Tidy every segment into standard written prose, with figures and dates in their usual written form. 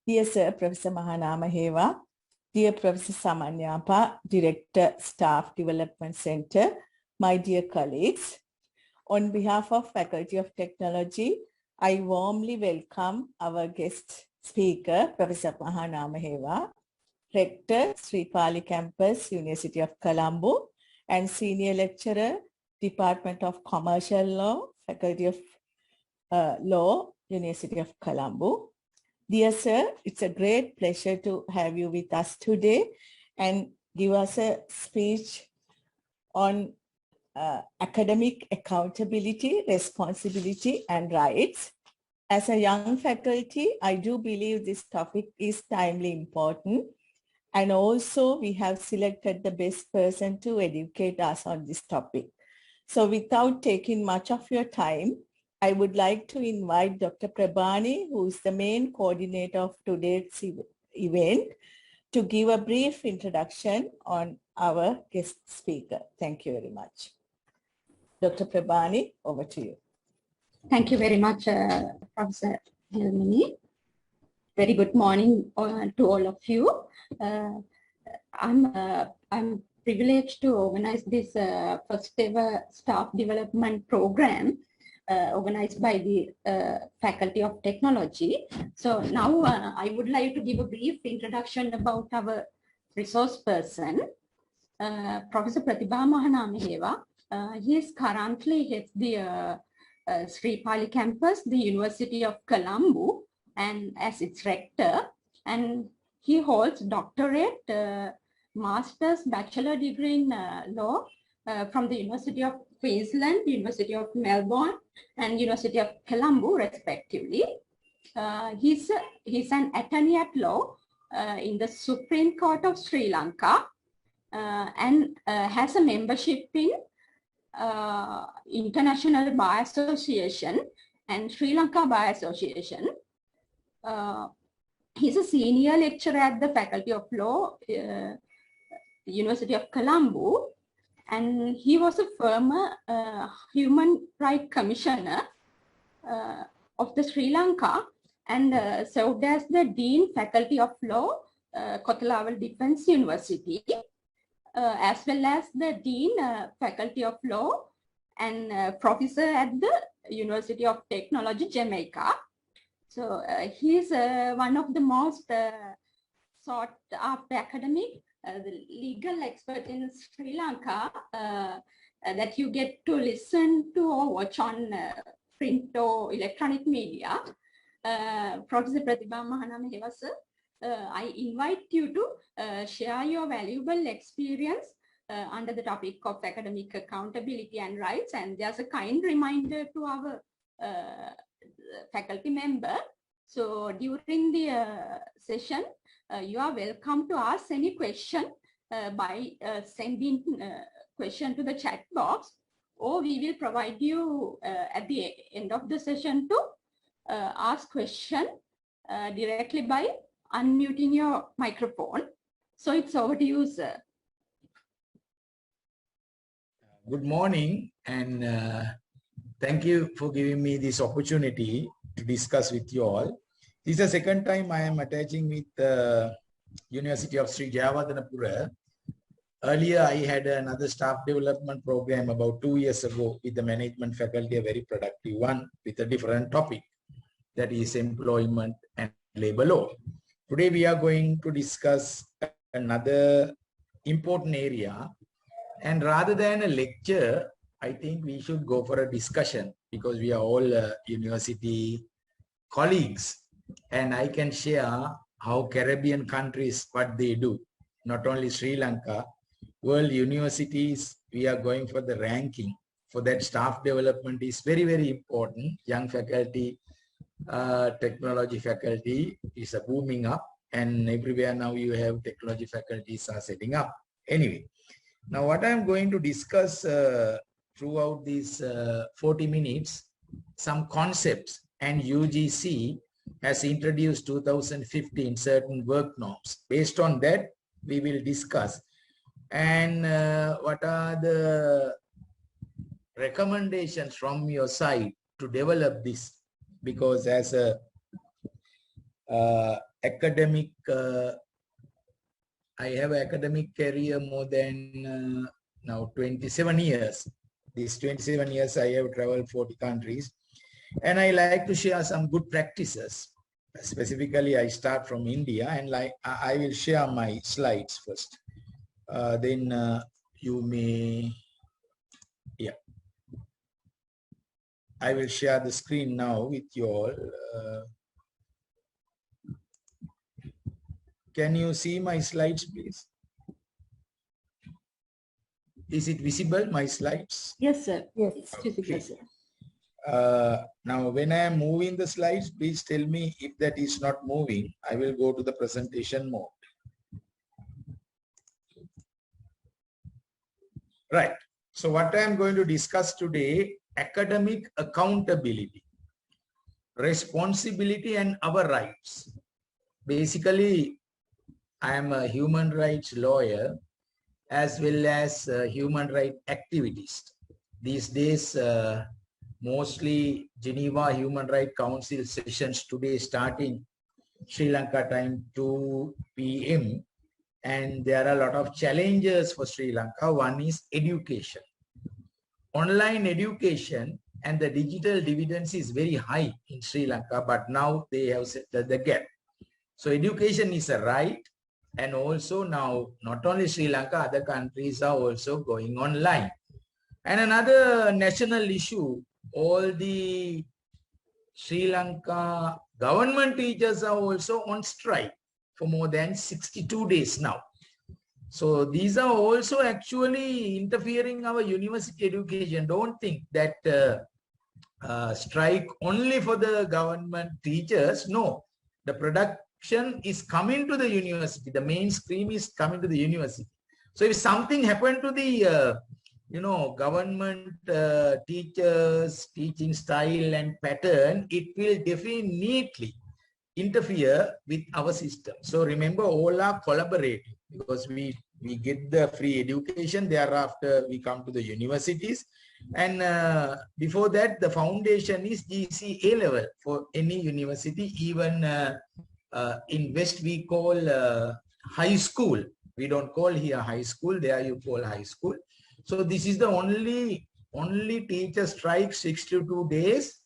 Dear Sir, Professor Mahanamahewa, dear Professor Samanyapa, Director, Staff Development Center, my dear colleagues, on behalf of Faculty of Technology, I warmly welcome our guest speaker, Professor Mahanamahewa, Rector, Sri Pali Campus, University of Colombo, and Senior Lecturer, Department of Commercial Law, Faculty of Law, University of Colombo. Dear Sir, it's a great pleasure to have you with us today and give us a speech on academic accountability, responsibility, and rights. As a young faculty, I do believe this topic is timely important. And also we have selected the best person to educate us on this topic. So without taking much of your time, I would like to invite Dr. Prabhani, who is the main coordinator of today's event, to give a brief introduction on our guest speaker. Thank you very much. Dr. Prabhani, over to you. Thank you very much, Professor Helmini. Very good morning to all of you. I'm privileged to organize this first ever staff development program organized by the Faculty of Technology. So now I would like to give a brief introduction about our resource person, Professor Prathibha Mahanamahewa. He is currently heads the Sri Pali Campus, the University of Colombo, and as its rector, and he holds doctorate, master's, bachelor degree in law from the University of Queensland, University of Melbourne, and University of Colombo, respectively. He's an attorney at law in the Supreme Court of Sri Lanka and has a membership in International Bar Association and Sri Lanka Bar Association. He's a senior lecturer at the Faculty of Law, University of Colombo, and he was a former Human Rights Commissioner of the Sri Lanka and served as the Dean Faculty of Law, Kothalawala Defence University, as well as the Dean Faculty of Law and Professor at the University of Technology, Jamaica. So he's one of the most sought after academic, the legal expert in Sri Lanka that you get to listen to or watch on print or electronic media. Professor Prathibha Mahanamahewa, sir, I invite you to share your valuable experience under the topic of academic accountability and rights. And there's a kind reminder to our faculty member. So during the session, you are welcome to ask any question by sending question to the chat box, or we will provide you at the end of the session to ask question directly by unmuting your microphone. So it's over to you, sir. Good morning, and thank you for giving me this opportunity to discuss with you all. This is the second time I am attaching with the University of Sri Jayawardenepura. Earlier, I had another staff development program about 2 years ago with the management faculty, a very productive one with a different topic, that is employment and labor law. Today, we are going to discuss another important area. And rather than a lecture, I think we should go for a discussion because we are all university colleagues. And I can share how Caribbean countries, what they do, not only Sri Lanka, world universities, we are going for the ranking. For that, staff development is very, very important. Young faculty, technology faculty is booming up, and everywhere now you have technology faculties are setting up. Anyway, now what I'm going to discuss throughout these 40 minutes, some concepts, and UGC has introduced 2015 certain work norms. Based on that, we will discuss. And what are the recommendations from your side to develop this? Because as a academic, I have an academic career more than now 27 years. These 27 years I have traveled 40 countries, and I like to share some good practices. Specifically, I start from India, and like I will share my slides first. Then you may, yeah. I will share the screen now with you all. Can you see my slides, please? Is it visible, my slides? Yes, sir. Yes. It's visible, sir. Now, when I am moving the slides, please tell me if that is not moving. I will go to the presentation mode. Right. So what I am going to discuss today, academic accountability, responsibility, and our rights. Basically, I am a human rights lawyer as well as human rights activist. These days, mostly Geneva Human Rights Council sessions today starting Sri Lanka time 2 p.m. And there are a lot of challenges for Sri Lanka. One is education. Online education and the digital dividends is very high in Sri Lanka, but now they have set the gap. So education is a right. And also now, not only Sri Lanka, other countries are also going online. And another national issue, all the Sri Lanka government teachers are also on strike for more than 62 days now. So these are also actually interfering our university education. Don't think that strike only for the government teachers. No, the production is coming to the university. The mainstream is coming to the university. So if something happened to the government teachers, teaching style and pattern, it will definitely interfere with our system. So remember, all are collaborating because we get the free education. Thereafter, we come to the universities. And before that, the foundation is GC A level for any university. Even in West, we call high school. We don't call here high school. There you call high school. So this is the only teacher strike 62 days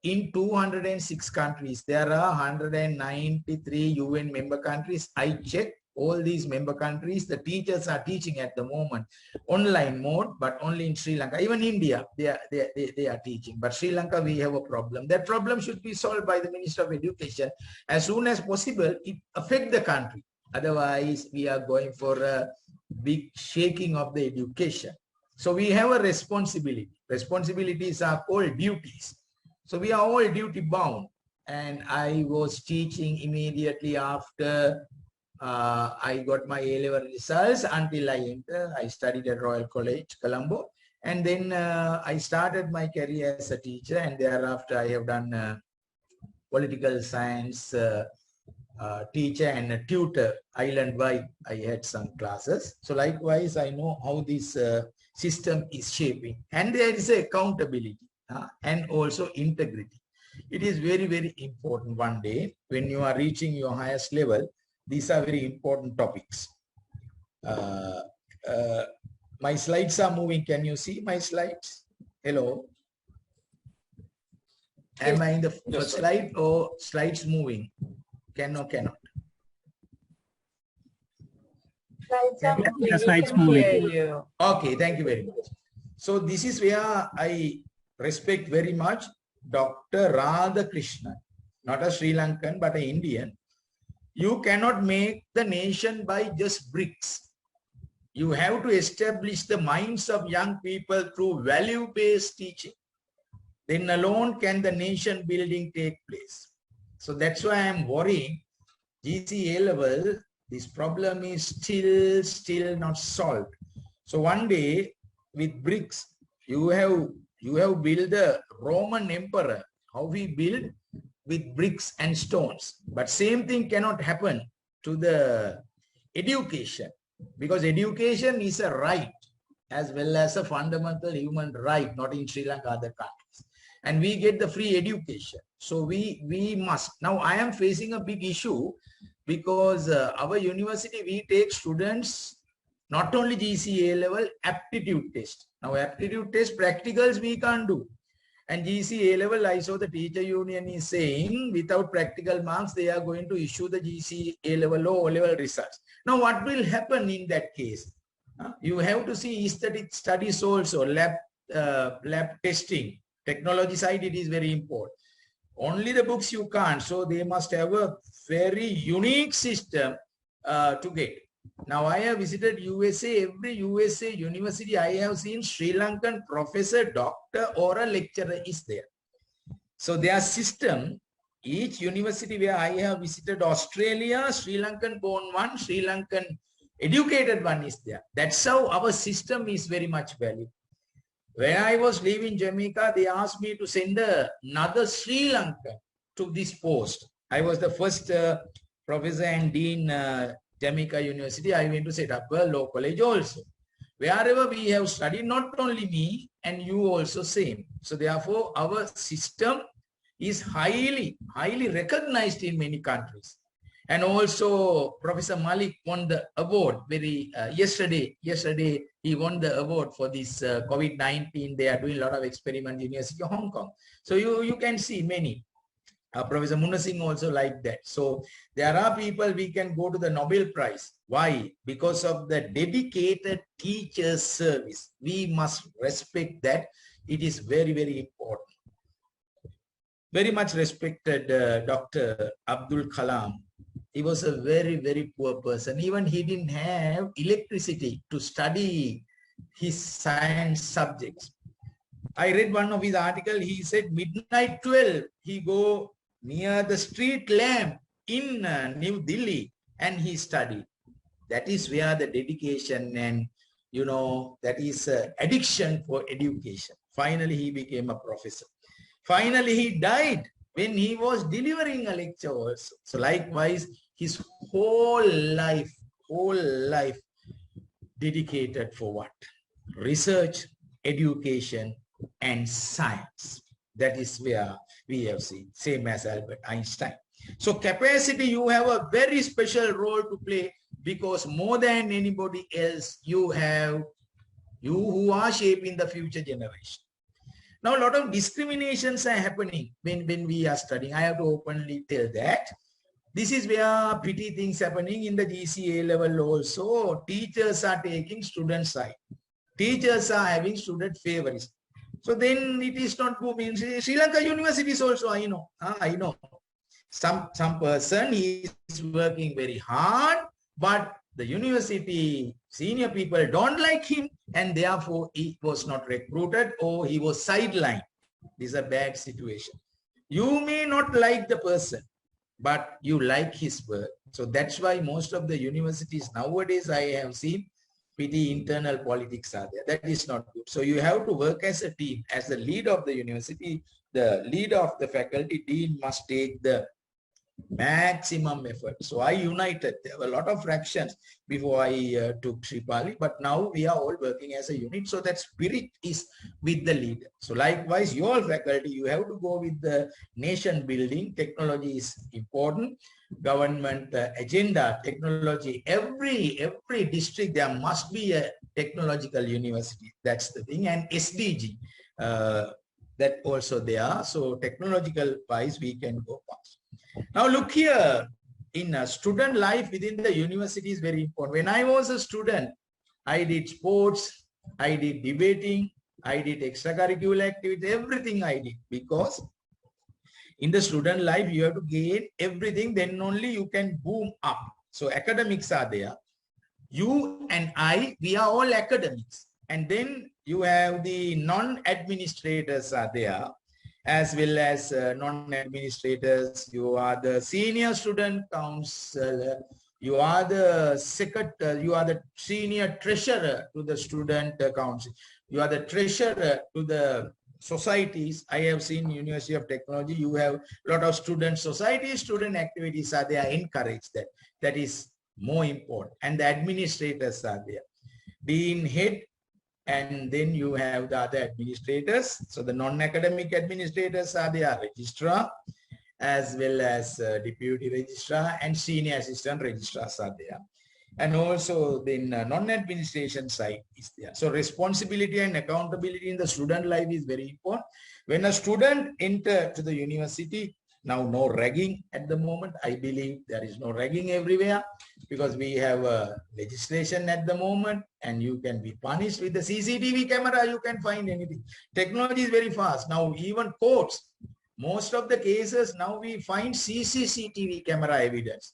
in 206 countries. There are 193 UN member countries. I checked all these member countries. The teachers are teaching at the moment online mode, but only in Sri Lanka. Even India, they are teaching. But Sri Lanka, we have a problem. That problem should be solved by the Minister of Education as soon as possible. It affects the country. Otherwise, we are going for a big shaking of the education. So we have a responsibility. Responsibilities are called duties. So we are all duty bound. And I was teaching immediately after I got my A-level results until I entered. I studied at Royal College, Colombo. And then I started my career as a teacher. And thereafter, I have done political science teacher and a tutor island-wide. I had some classes. So likewise, I know how this system is shaping. And there is accountability and also integrity. It is very, very important one day when you are reaching your highest level. These are very important topics. My slides are moving. Can you see my slides? Hello. Am I in the first slide or slides moving? Cannot. The slides moving. Okay, thank you very much. So this is where I respect very much Dr. Radhakrishnan, not a Sri Lankan, but an Indian. You cannot make the nation by just bricks. You have to establish the minds of young people through value-based teaching. Then alone can the nation building take place. So that's why I'm worrying. GCA level, this problem is still not solved. So one day with bricks, you have built a Roman emperor. How we build with bricks and stones. But same thing cannot happen to the education, because education is a right as well as a fundamental human right, not in Sri Lanka, other countries. and we get the free education. So we must. Now I am facing a big issue because our university, we take students not only GCA level, aptitude test. Now aptitude test practicals we can't do. And GCA level, I saw the teacher union is saying without practical marks, they are going to issue the GCA level or O-level results. Now what will happen in that case? You have to see aesthetic studies also, lab testing, technology side, it is very important. Only the books you can't. So they must have a very unique system to get. Now I have visited USA. Every USA university I have seen Sri Lankan professor, doctor or a lecturer is there. So their system, each university where I have visited Australia, Sri Lankan born one, Sri Lankan educated one is there. That's how our system is very much valued. When I was leaving Jamaica, they asked me to send another Sri Lankan to this post. I was the first professor and dean Jamaica University. I went to set up a law college also. Wherever we have studied, not only me and you also same. So therefore, our system is highly recognized in many countries. And also Professor Malik won the award yesterday he won the award for this COVID-19. They are doing a lot of experiments in University of Hong Kong. So you can see many. Professor Munna Singh also like that. So there are people we can go to the Nobel Prize. Why? Because of the dedicated teacher's service. We must respect that. It is very, very important. Very much respected Dr. Abdul Kalam. He was a very, very poor person. Even he didn't have electricity to study his science subjects. I read one of his articles. He said midnight 12, he go near the street lamp in New Delhi and he studied. That is where the dedication and, you know, that is addiction for education. Finally, he became a professor. Finally, he died when he was delivering a lecture also. So likewise, his whole life dedicated for what? Research, education, and science. That is where we have seen, same as Albert Einstein. So capacity, you have a very special role to play because more than anybody else, you who are shaping the future generation. Now, a lot of discriminations are happening when we are studying. I have to openly tell that. This is where petty things happening in the GCA level also. Teachers are taking student side. Teachers are having student favorites. So then it is not good. In Sri Lanka universities also, I know. I know. Some person is working very hard, but the university senior people don't like him and therefore he was not recruited or he was sidelined. This is a bad situation. You may not like the person, but you like his work. So that's why most of the universities nowadays I have seen pretty internal politics are there. That is not good. So you have to work as a team. As the leader of the university, the leader of the faculty, dean must take the maximum effort. So I united. There were a lot of fractions before I took Sripali, but now we are all working as a unit. So that spirit is with the leader. So likewise, your faculty, you have to go with the nation building. Technology is important. Government agenda, technology. Every district, there must be a technological university. That's the thing. And SDG, that also there. So technological wise, we can go past. Now look here, in student life within the university is very important. When I was a student, I did sports, I did debating, I did extracurricular activities, everything I did, because in the student life, you have to gain everything, then only you can boom up. So academics are there. You and I, we are all academics. And then you have the non-administrators are there, as well as non-administrators. You are the senior student counselor. You are the secretary. You are the senior treasurer to the student council. You are the treasurer to the societies. I have seen University of Technology. You have a lot of student societies, student activities are there. Encourage that. That is more important. And the administrators are there. Dean, head, And then you have the other administrators. So the non-academic administrators are their registrar, as well as deputy registrar and senior assistant registrars are there. And also then non-administration side is there. So responsibility and accountability in the student life is very important. When a student enter to the university, now no ragging at the moment. I believe there is no ragging everywhere because we have a legislation at the moment and you can be punished with the CCTV camera. You can find anything. Technology is very fast. Now even courts, most of the cases now we find CCTV camera evidence,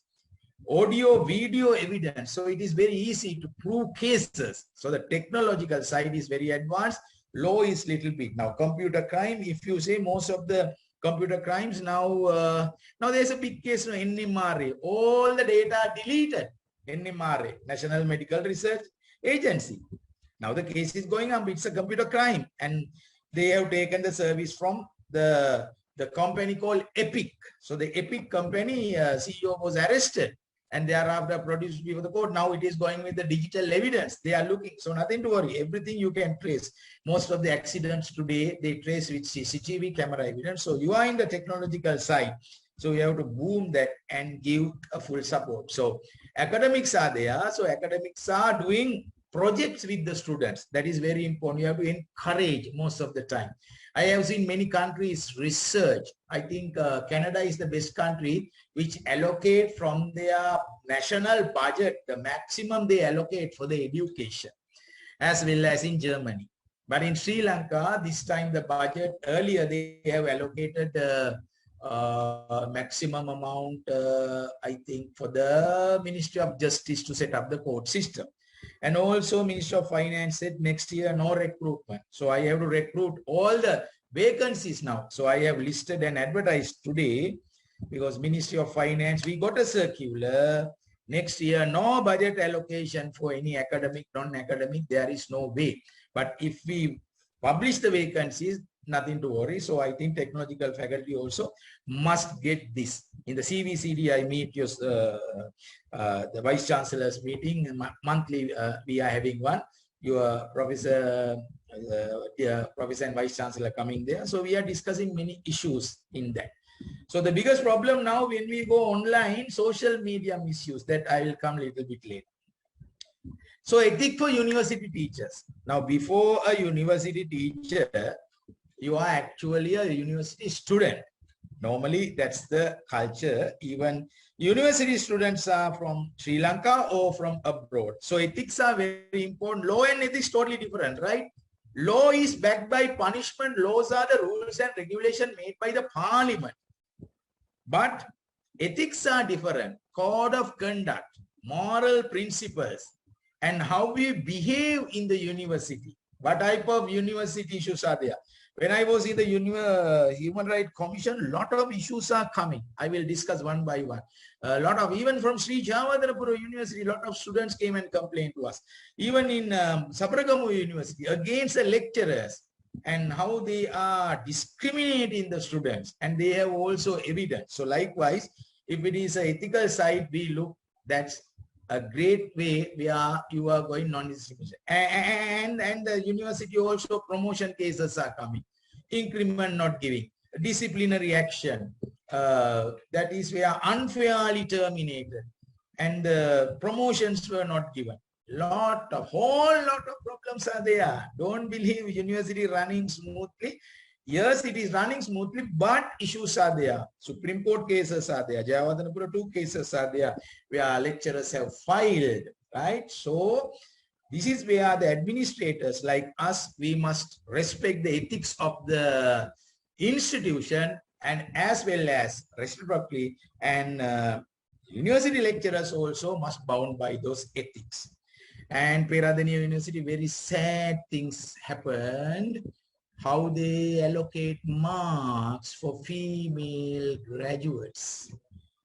audio, video evidence. So it is very easy to prove cases. So the technological side is very advanced. Law is little bit. Now computer crime, if you say most of the computer crimes now, now there's a big case of NMRA. All the data are deleted. NMRA, National Medical Research Agency. Now the case is going on. It's a computer crime. And they have taken the service from the company called Epic. So the Epic company CEO was arrested and thereafter produced before the court. Now it is going with the digital evidence. They are looking. So nothing to worry. Everything you can trace. Most of the accidents today, they trace with CCTV camera evidence. So you are in the technological side. So you have to boom that and give a full support. So academics are there. So academics are doing projects with the students. That is very important. You have to encourage most of the time. I have seen many countries research. I think Canada is the best country which allocate from their national budget, the maximum they allocate for the education, as well as in Germany. But in Sri Lanka, this time the budget, earlier they have allocated maximum amount, I think, for the Ministry of Justice to set up the court system. And also Ministry of Finance said next year no recruitment. So I have to recruit all the vacancies now. So I have listed and advertised today because Ministry of Finance, we got a circular. Next year, no budget allocation for any academic, non-academic, there is no way. But if we publish the vacancies, nothing to worry. So I think technological faculty also must get this. In the CVCD, I meet your, the Vice Chancellor's meeting, monthly we are having one. Your Professor and Vice Chancellor coming there. So we are discussing many issues in that. So the biggest problem now when we go online, social media misuse, that I will come a little bit later. So ethic for university teachers. Now before a university teacher, you are actually a university student. Normally that's the culture. Even university students are from Sri Lanka or from abroad. So ethics are very important. Law and ethics totally different, right? Law is backed by punishment. Laws are the rules and regulation made by the parliament. But ethics are different. Code of conduct, moral principles, and how we behave in the university. What type of university issues are there? When I was in the Human Rights Commission, a lot of issues are coming. I will discuss one by one. A lot of, even from Sri Jawaharlal University, a lot of students came and complained to us. Even in Sabaragamu University, against the lecturers and how they are discriminating the students. And they have also evidence. So likewise, if it is an ethical side, we look, that's a great way where you are going non-discrimination. And the university also promotion cases are coming. Increment not giving. Disciplinary action. That is where unfairly terminated. And promotions were not given. Whole lot of problems are there. Don't believe university running smoothly. Yes, it is running smoothly, but issues are there. Supreme Court cases are there. Jayawardenepura 2 cases are there where lecturers have filed, right? So this is where the administrators like us, we must respect the ethics of the institution and as well as reciprocally, and university lecturers also must bound by those ethics. And Peradeniya University, very sad things happened. How they allocate marks for female graduates.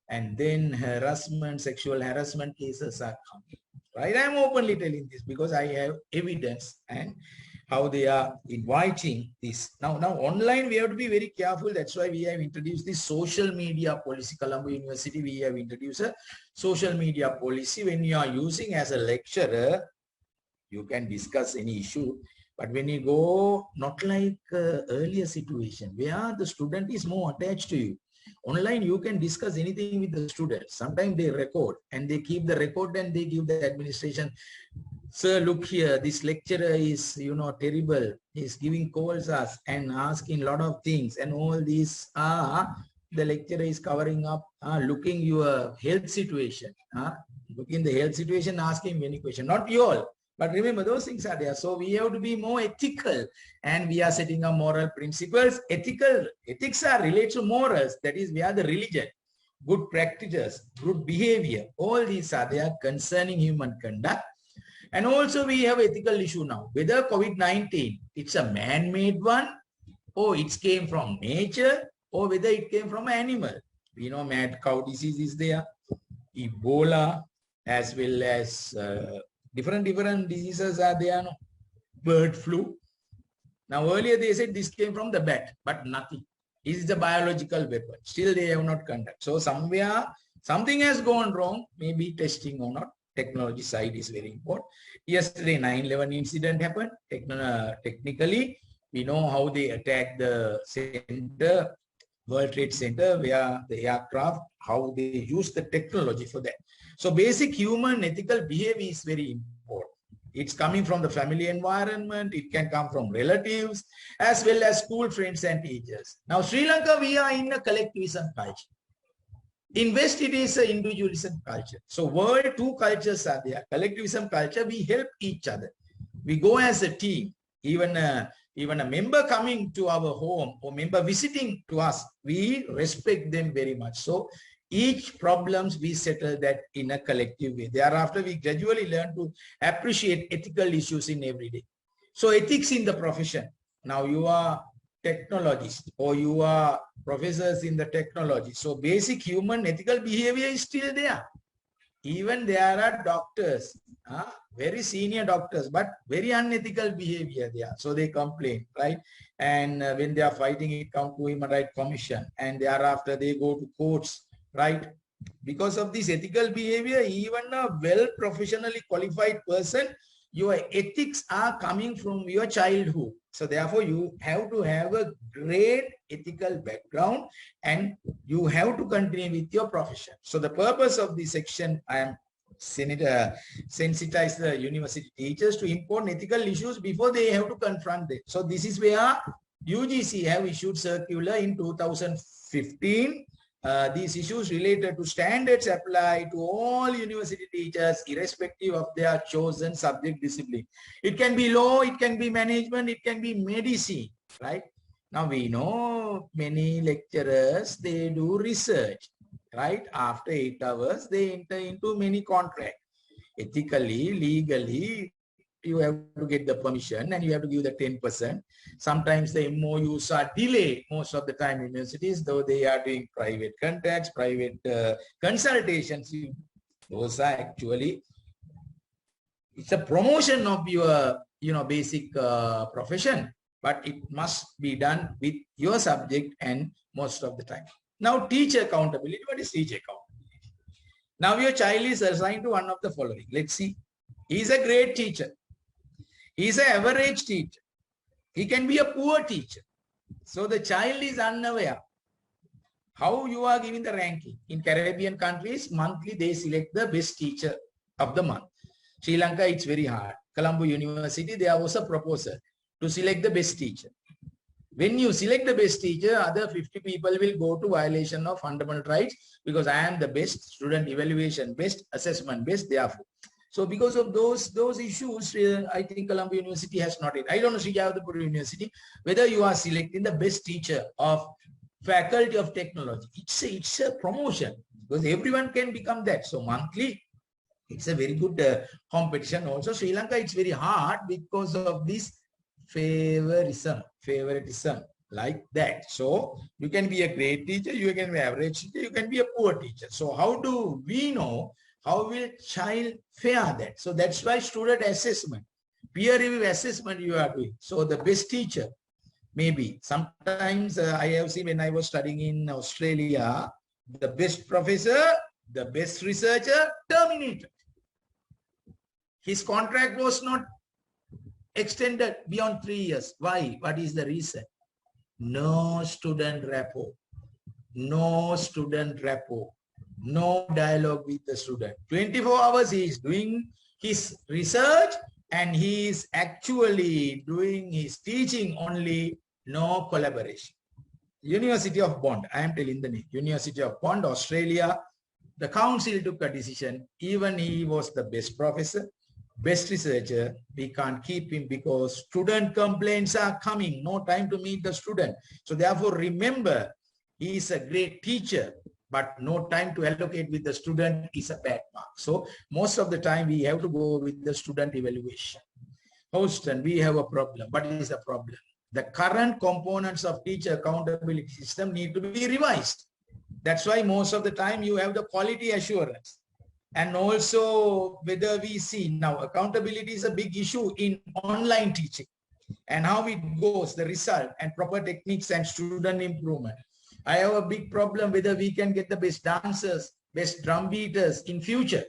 And then harassment, sexual harassment cases are coming. Right? I'm openly telling this because I have evidence and how they are inviting this. Now online we have to be very careful. That's why we have introduced this social media policy. Colombo University, we have introduced a social media policy. When you are using as a lecturer, You can discuss any issue. But when you go, not like earlier situation, where the student is more attached to you. Online, you can discuss anything with the students. Sometimes they record and they keep the record and they give the administration, sir, look here, this lecturer is, terrible. He's giving calls us and asking a lot of things, and all these are, the lecturer is covering up, looking your health situation, looking the health situation, asking many questions, not you all. But remember, those things are there. So we have to be more ethical, and we are setting up moral principles. Ethics are related to morals. That is, we are the religion, good practices, good behavior. All these are there concerning human conduct. And also we have ethical issue now. Whether COVID-19, it's a man-made one, or it came from nature, or whether it came from an animal. We know mad cow disease is there, Ebola, as well as different diseases are there, no? Bird flu. Now earlier they said this came from the bat, but nothing. This is a biological weapon. Still they have not conducted. So somewhere something has gone wrong, maybe testing or not. Technology side is very important. Yesterday 9/11 incident happened. Technically, we know how they attacked the center, World Trade Center, where the aircraft, how they use the technology for that. So basic human ethical behavior is very important. It's coming from the family environment. It can come from relatives, as well as school friends and teachers. Now, Sri Lanka, we are in a collectivism culture. In West, it is an individualism culture. So world, two cultures are there. Collectivism culture, we help each other. We go as a team. Even a member coming to our home or member visiting to us, we respect them very much. So each problems, we settle that in a collective way. Thereafter, we gradually learn to appreciate ethical issues in every day. So ethics in the profession. Now you are technologists or you are professors in the technology. So basic human ethical behavior is still there. Even there are doctors, very senior doctors, but very unethical behavior there. So they complain, right? And when they are fighting, it comes to Human Rights Commission, and thereafter they go to courts, right? Because of this ethical behavior, even a well professionally qualified person, your ethics are coming from your childhood. So therefore, you have to have a great ethical background and you have to continue with your profession. So the purpose of this section, I am sensitize the university teachers to important ethical issues before they have to confront them. So this is where UGC have issued circular in 2015. These issues related to standards apply to all university teachers, irrespective of their chosen subject discipline. It can be law, it can be management, it can be medicine, right? Now we know many lecturers, they do research, right? After 8 hours, they enter into many contracts. Ethically, legally, you have to get the permission and you have to give the 10%. Sometimes the MOUs are delayed most of the time in universities, though they are doing private contracts, private consultations. Those are actually, it's a promotion of your, basic profession, but it must be done with your subject and most of the time. Now, teacher accountability. What is teacher accountability? Now, your child is assigned to one of the following. Let's see. He is a great teacher. He is an average teacher. He can be a poor teacher. So the child is unaware how you are giving the ranking. In Caribbean countries, monthly they select the best teacher of the month. Sri Lanka, it's very hard. Colombo University, there was a proposal to select the best teacher. When you select the best teacher, other 50 people will go to violation of fundamental rights because I am the best, student evaluation best, assessment best, therefore. So because of those issues, I think Colombo University has not yet. I don't know Sri Javadapur University, whether you are selecting the best teacher of Faculty of Technology. It's a promotion because everyone can become that. So monthly, it's a very good competition. Also, Sri Lanka, it's very hard because of this favoritism like that. So you can be a great teacher, you can be an average teacher, you can be a poor teacher. So how do we know how will child fare that? So that's why student assessment, peer review assessment you are doing. So the best teacher, maybe sometimes I have seen when I was studying in Australia, the best professor, the best researcher terminated. His contract was not extended beyond 3 years. Why? What is the reason? No student rapport. No student rapport. No dialogue with the student. 24 hours he is doing his research and he is actually doing his teaching only, no collaboration. University of Bond, I am telling the name, University of Bond, Australia, the council took a decision. Even he was the best professor, best researcher, we can't keep him because student complaints are coming, no time to meet the student. So therefore, remember, he is a great teacher, but no time to allocate with the student is a bad mark. So most of the time we have to go with the student evaluation. Houston, we have a problem. What is the problem? The current components of teacher accountability system need to be revised. That's why most of the time you have the quality assurance. And also whether we see now accountability is a big issue in online teaching and how it goes, the result and proper techniques and student improvement. I have a big problem whether we can get the best dancers, best drum beaters in future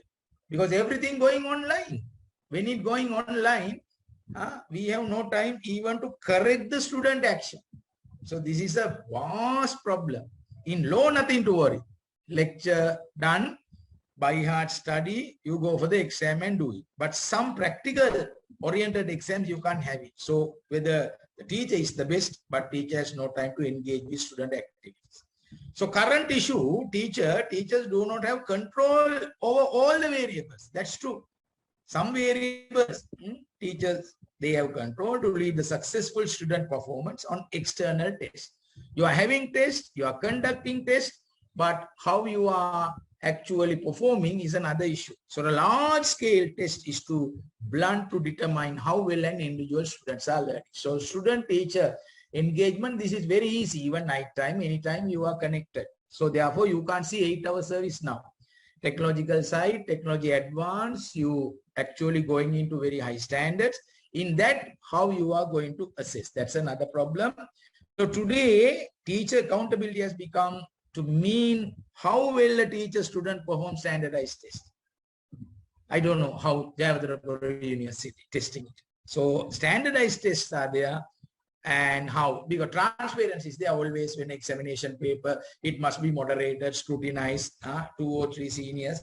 because everything going online. When it going online, we have no time even to correct the student action. So this is a vast problem. In law, nothing to worry. Lecture done, by heart study, you go for the exam and do it. But some practical oriented exams, you can't have it. So whether the teacher is the best, but teacher has no time to engage with student activities. So current issue, teachers do not have control over all the variables. That's true. Some variables, teachers, they have control to lead the successful student performance on external tests. You are having tests, you are conducting tests, but how you are actually performing is another issue. So the large scale test is to blunt to determine how well an individual students are learning. So student teacher engagement, this is very easy, even night time, anytime you are connected. So therefore you can't see 8-hour service now. Technological side, technology advance, you actually going into very high standards. In that, how you are going to assess, that's another problem. So today, teacher accountability has become to mean how well a teacher student performs standardized tests. I don't know how Javadra University testing it. So standardized tests are there and how, because transparency is there always when examination paper, it must be moderated, scrutinized, 2 or 3 seniors,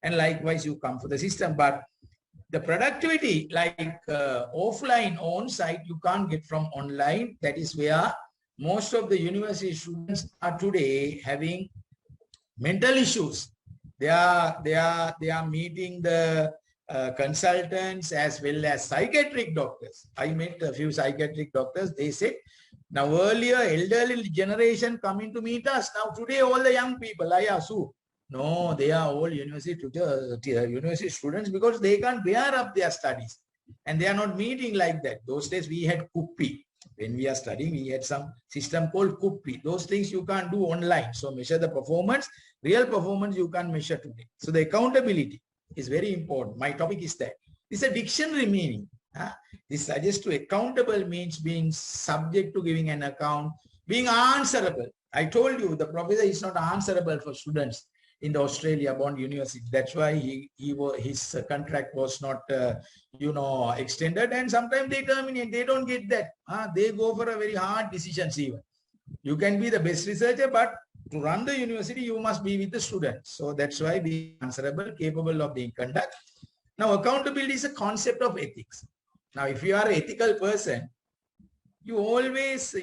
and likewise you come for the system. But the productivity like offline on-site, you can't get from online. That is where most of the university students are today having mental issues. They are meeting the consultants as well as psychiatric doctors. I met a few psychiatric doctors. They said, now earlier elderly generation coming to meet us. Now today all the young people, I ask who? No, they are all university students because they can't bear up their studies. And they are not meeting like that. Those days we had Kuppi. When we are studying, we had some system called Kuppi. Those things you can't do online. So measure the performance. Real performance you can't measure today. So the accountability is very important. My topic is that. It's a dictionary meaning. This suggests to accountable means being subject to giving an account, being answerable. I told you the professor is not answerable for students in the Australia Bond University. That's why his contract was not, extended. And sometimes they terminate. They don't get that. They go for a very hard decisions even. You can be the best researcher, but to run the university, you must be with the students. So that's why be answerable, capable of being conduct. Now, accountability is a concept of ethics. Now, if you are an ethical person, you always,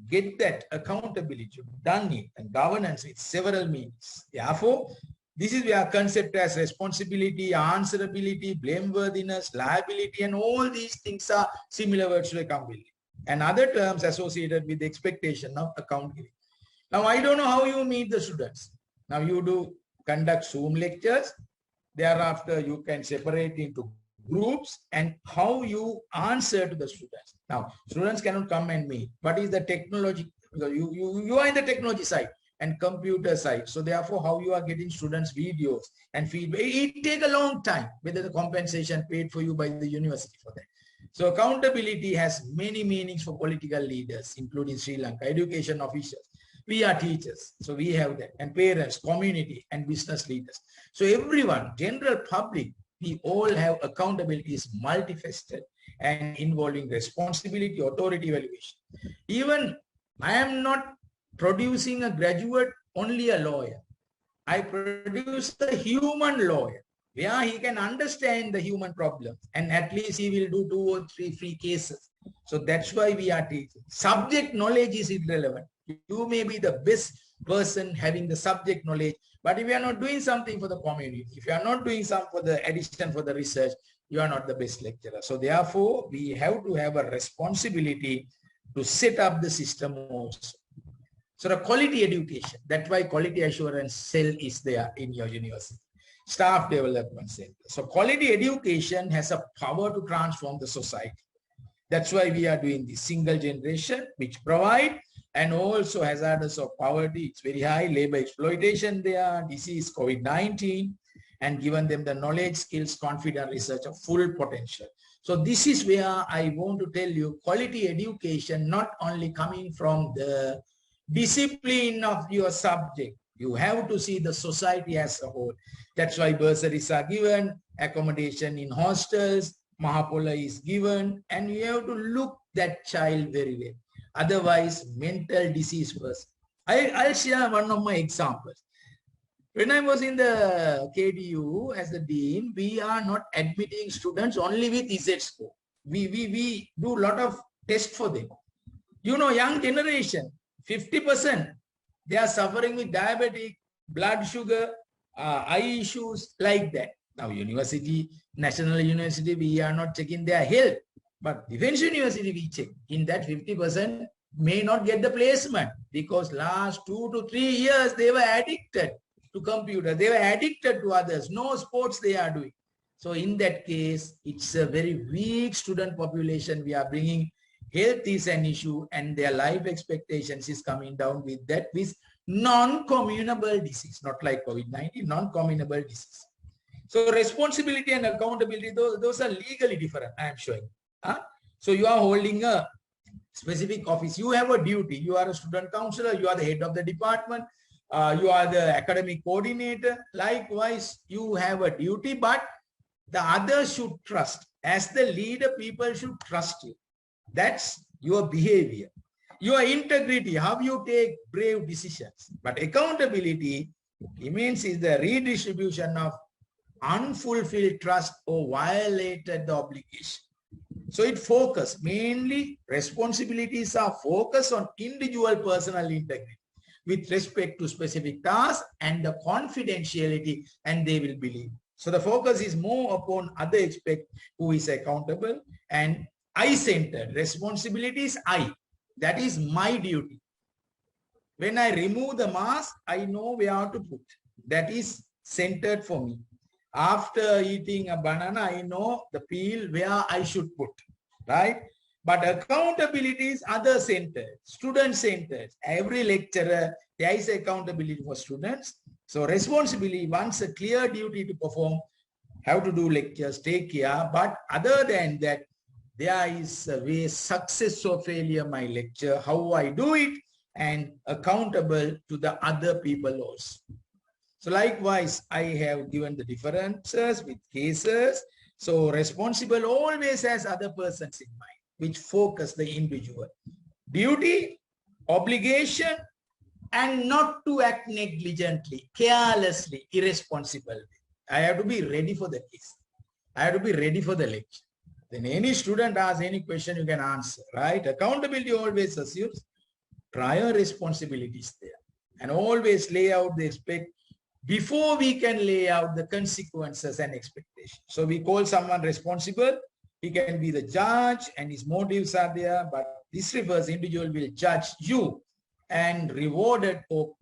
get that accountability. You've done it, and governance with several means. Therefore, this is where concept as responsibility, answerability, blameworthiness, liability, and all these things are similar words to accountability. And other terms associated with the expectation of accountability. Now, I don't know how you meet the students. Now, you conduct Zoom lectures. Thereafter, you can separate into groups and how you answer to the students. Now, students cannot come and meet. What is the technology? Because you are in the technology side and computer side. So therefore, how you are getting students videos and feedback, it take a long time, whether the compensation paid for you by the university for that. So accountability has many meanings for political leaders, including Sri Lanka, education officials. We are teachers, so we have that, and parents, community, and business leaders. So everyone, general public, we all have accountability is multifaceted and involving responsibility, authority evaluation. Even I am not producing a graduate, only a lawyer. I produce a human lawyer where he can understand the human problem and at least he will do 2 or 3 free cases. So that's why we are teaching. Subject knowledge is irrelevant. You may be the best person having the subject knowledge, but if you are not doing something for the community, if you are not doing some for the addition for the research, you are not the best lecturer. So therefore, we have to have a responsibility to set up the system also. So the quality education, that's why quality assurance cell is there in your university. Staff development center. So quality education has a power to transform the society. That's why we are doing the single generation, which provide, and also hazardous of poverty. It's very high, labor exploitation there, disease, COVID-19, and given them the knowledge, skills, confidence, research of full potential. So this is where I want to tell you quality education, not only coming from the discipline of your subject. You have to see the society as a whole. That's why bursaries are given, accommodation in hostels, Mahapola is given, and you have to look that child very well. Otherwise, mental disease first. I'll share one of my examples. When I was in the KDU as the dean, we are not admitting students only with Z score. We do a lot of tests for them. You know, young generation, 50%, they are suffering with diabetic, blood sugar, eye issues like that. Now, university, national university, we are not checking their health, but defense university we check. In that 50% may not get the placement because last 2 to 3 years, they were addicted to computer. They were addicted to others. No sports they are doing. So in that case, it's a very weak student population we are bringing. Health is an issue and their life expectations is coming down with that with non-communicable disease, not like COVID-19, non-communicable disease. So responsibility and accountability, those are legally different, I am showing. So you are holding a specific office. You have a duty. You are a student counselor. You are the head of the department. You are the academic coordinator. Likewise, you have a duty, but the others should trust. As the leader, people should trust you. That's your behavior. Your integrity, how you take brave decisions. But accountability, it means is the redistribution of unfulfilled trust or violated the obligation. So it focuses, mainly responsibilities are focused on individual personal integrity with respect to specific tasks and the confidentiality, and they will believe. So the focus is more upon other aspect who is accountable, and I-centered responsibility is I. That is my duty. When I remove the mask, I know where to put. That is centered for me. After eating a banana, I know the peel where I should put, right? But accountability is other-centered, student-centered. Every lecturer, there is accountability for students. So responsibility, once a clear duty to perform, have to do lectures, take care. But other than that, there is a way, success or failure, my lecture, how I do it, and accountable to the other people also. So likewise, I have given the differences with cases. So responsible always has other persons in mind, which focus the individual. Duty, obligation, and not to act negligently, carelessly, irresponsibly. I have to be ready for the case. I have to be ready for the lecture. Then any student asks any question, you can answer, right? Accountability always assumes prior responsibilities there. And always lay out the expect before we can lay out the consequences and expectations. So we call someone responsible. He can be the judge and his motives are there, but this refers individual will judge you and rewarded or,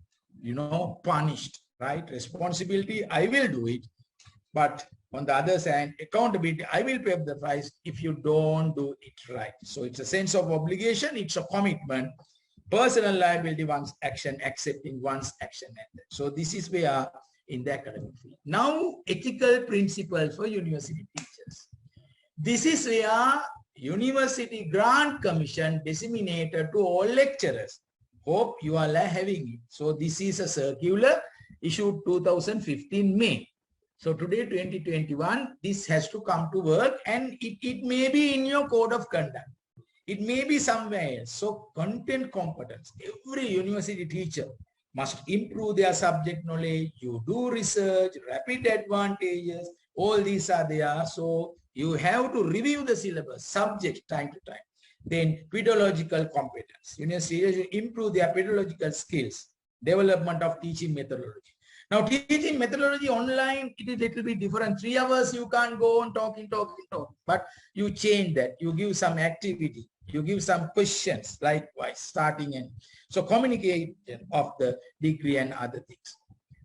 punished, right? Responsibility, I will do it. But on the other side, accountability, I will pay the price if you don't do it right. So it's a sense of obligation. It's a commitment. Personal liability, one's action, accepting one's action. So this is where in the academic field. Now, ethical principles for university teachers. This is where University Grant Commission disseminated to all lecturers. Hope you all are having it. So this is a circular issued 2015 May. So today, 2021, this has to come to work, and it may be in your code of conduct. It may be somewhere else. So content competence, every university teacher must improve their subject knowledge. You do research, rapid advantages, all these are there. So you have to review the syllabus, subject time to time. Then pedagogical competence. Universities improve their pedagogical skills, development of teaching methodology. Now, teaching methodology online, it is a little bit different. 3 hours, you can't go on talking. But you change that. You give some activity. You give some questions, likewise, starting and so communication of the degree and other things.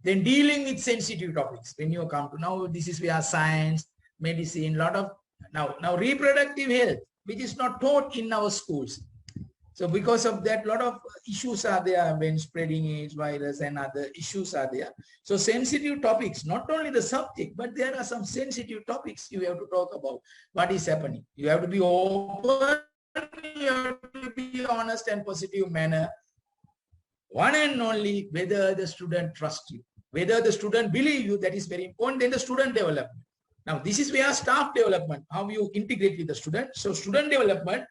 Then dealing with sensitive topics. When you come to now, this is where science, medicine, lot of now reproductive health, which is not taught in our schools. So because of that, a lot of issues are there when spreading AIDS, virus, and other issues are there. So sensitive topics, not only the subject, but there are some sensitive topics you have to talk about. What is happening? You have to be open, you have to be honest and positive manner. One and only whether the student trusts you, whether the student believe you, that is very important. Then the student development. Now, this is where staff development, how you integrate with the student. So student development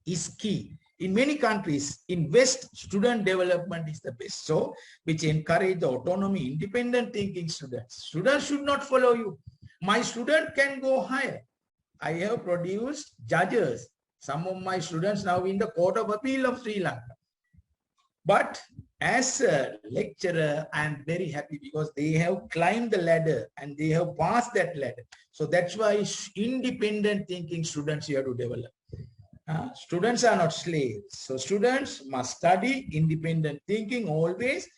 is key. In many countries, in West, student development is the best. So, which encourage the autonomy, independent thinking students. Students should not follow you. My student can go higher. I have produced judges. Some of my students now in the Court of Appeal of Sri Lanka. But as a lecturer, I am very happy because they have climbed the ladder and they have passed that ladder. So that's why independent thinking students you have to develop. Students are not slaves. So students must study independent thinking always.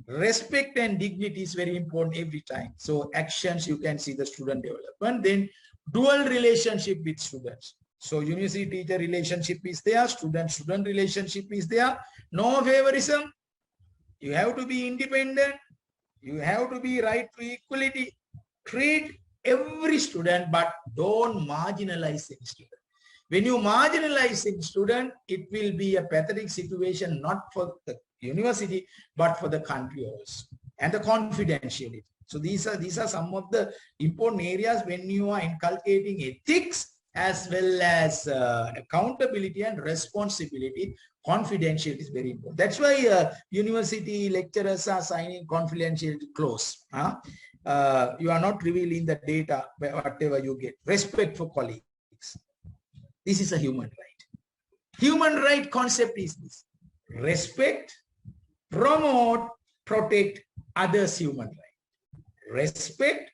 Respect and dignity is very important every time. So actions, you can see the student development. Then dual relationship with students. So university teacher relationship is there, student relationship is there. No favorism. You have to be independent. You have to be right to equality. Treat every student, but don't marginalize any student. When you marginalize a student, it will be a pathetic situation, not for the university, but for the country also. And the confidentiality. So these are some of the important areas when you are inculcating ethics as well as accountability and responsibility. Confidentiality is very important. That's why university lecturers are signing confidentiality clause. You are not revealing the data, whatever you get. Respect for colleagues. This is a human right. Human right concept is this. Respect, promote, protect others' human right. Respect,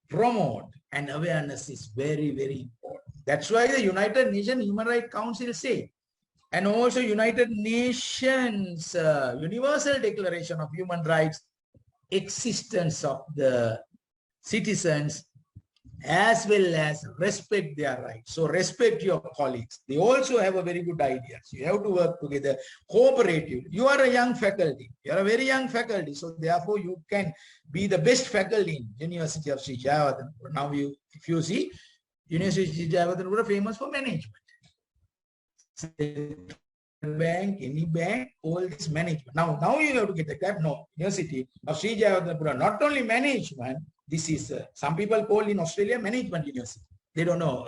promote, and awareness is very, very important. That's why the United Nations Human Rights Council say, and also United Nations Universal Declaration of Human Rights, existence of the citizens as well as respect their rights. So respect your colleagues. They also have a very good idea. So you have to work together, cooperative. You are a young faculty. You are a very young faculty. So therefore you can be the best faculty in University of Sri Jayawardhanapura. Now if you see, University of Sri Jayawardhanapura is famous for management. Bank, any bank, all this management. Now you have to get the gap. No, University of Sri Jayawardhanapura, not only management, this is, some people call in Australia management university. They don't know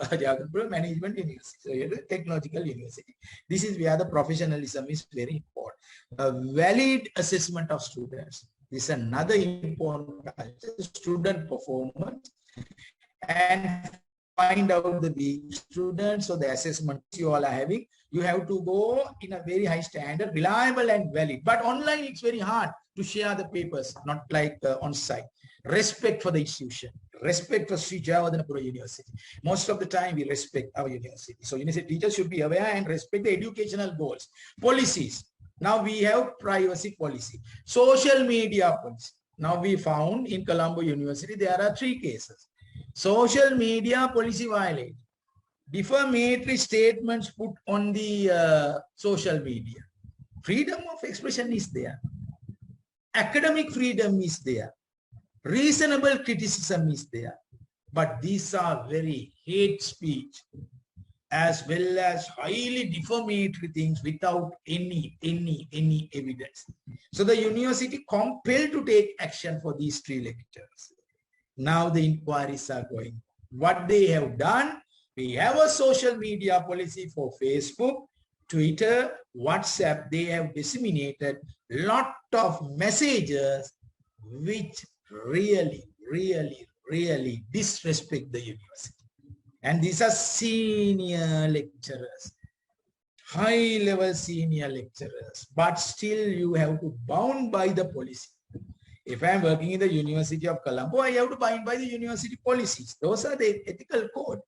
management university. So you have a technological university. This is where the professionalism is very important. A valid assessment of students. This is another important culture, student performance. And find out the weak students or the assessments you all are having. You have to go in a very high standard, reliable and valid. But online, it's very hard to share the papers, not like on site. Respect for the institution. Respect for Sri Jayawardhanapura University. Most of the time, we respect our university. So university teachers should be aware and respect the educational goals. Policies. Now we have privacy policy. Social media policy. Now we found in Colombo University, there are 3 cases. Social media policy violation. Defamatory statements put on the social media. Freedom of expression is there. Academic freedom is there. Reasonable criticism is there. But these are very hate speech as well as highly defamatory things without any evidence. So the university compelled to take action for these 3 lectures. Now the inquiries are going. What they have done, we have a social media policy for Facebook, Twitter, WhatsApp. They have disseminated lot of messages which really disrespect the university. And these are senior lecturers, high-level senior lecturers, but still you have to bound by the policy. If I am working in the University of Colombo, I have to bind by the university policies. Those are the ethical code.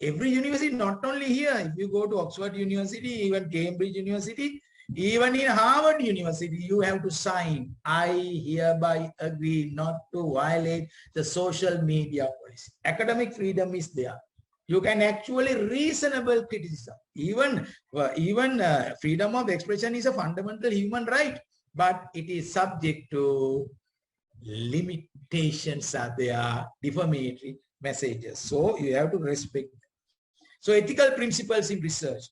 Every university, not only here, if you go to Oxford University, even Cambridge University, even in Harvard University, you have to sign, I hereby agree not to violate the social media policy. Academic freedom is there. You can actually reasonable criticism. Even freedom of expression is a fundamental human right, but it is subject to limitations are there, defamatory messages. So you have to respect. So ethical principles in research.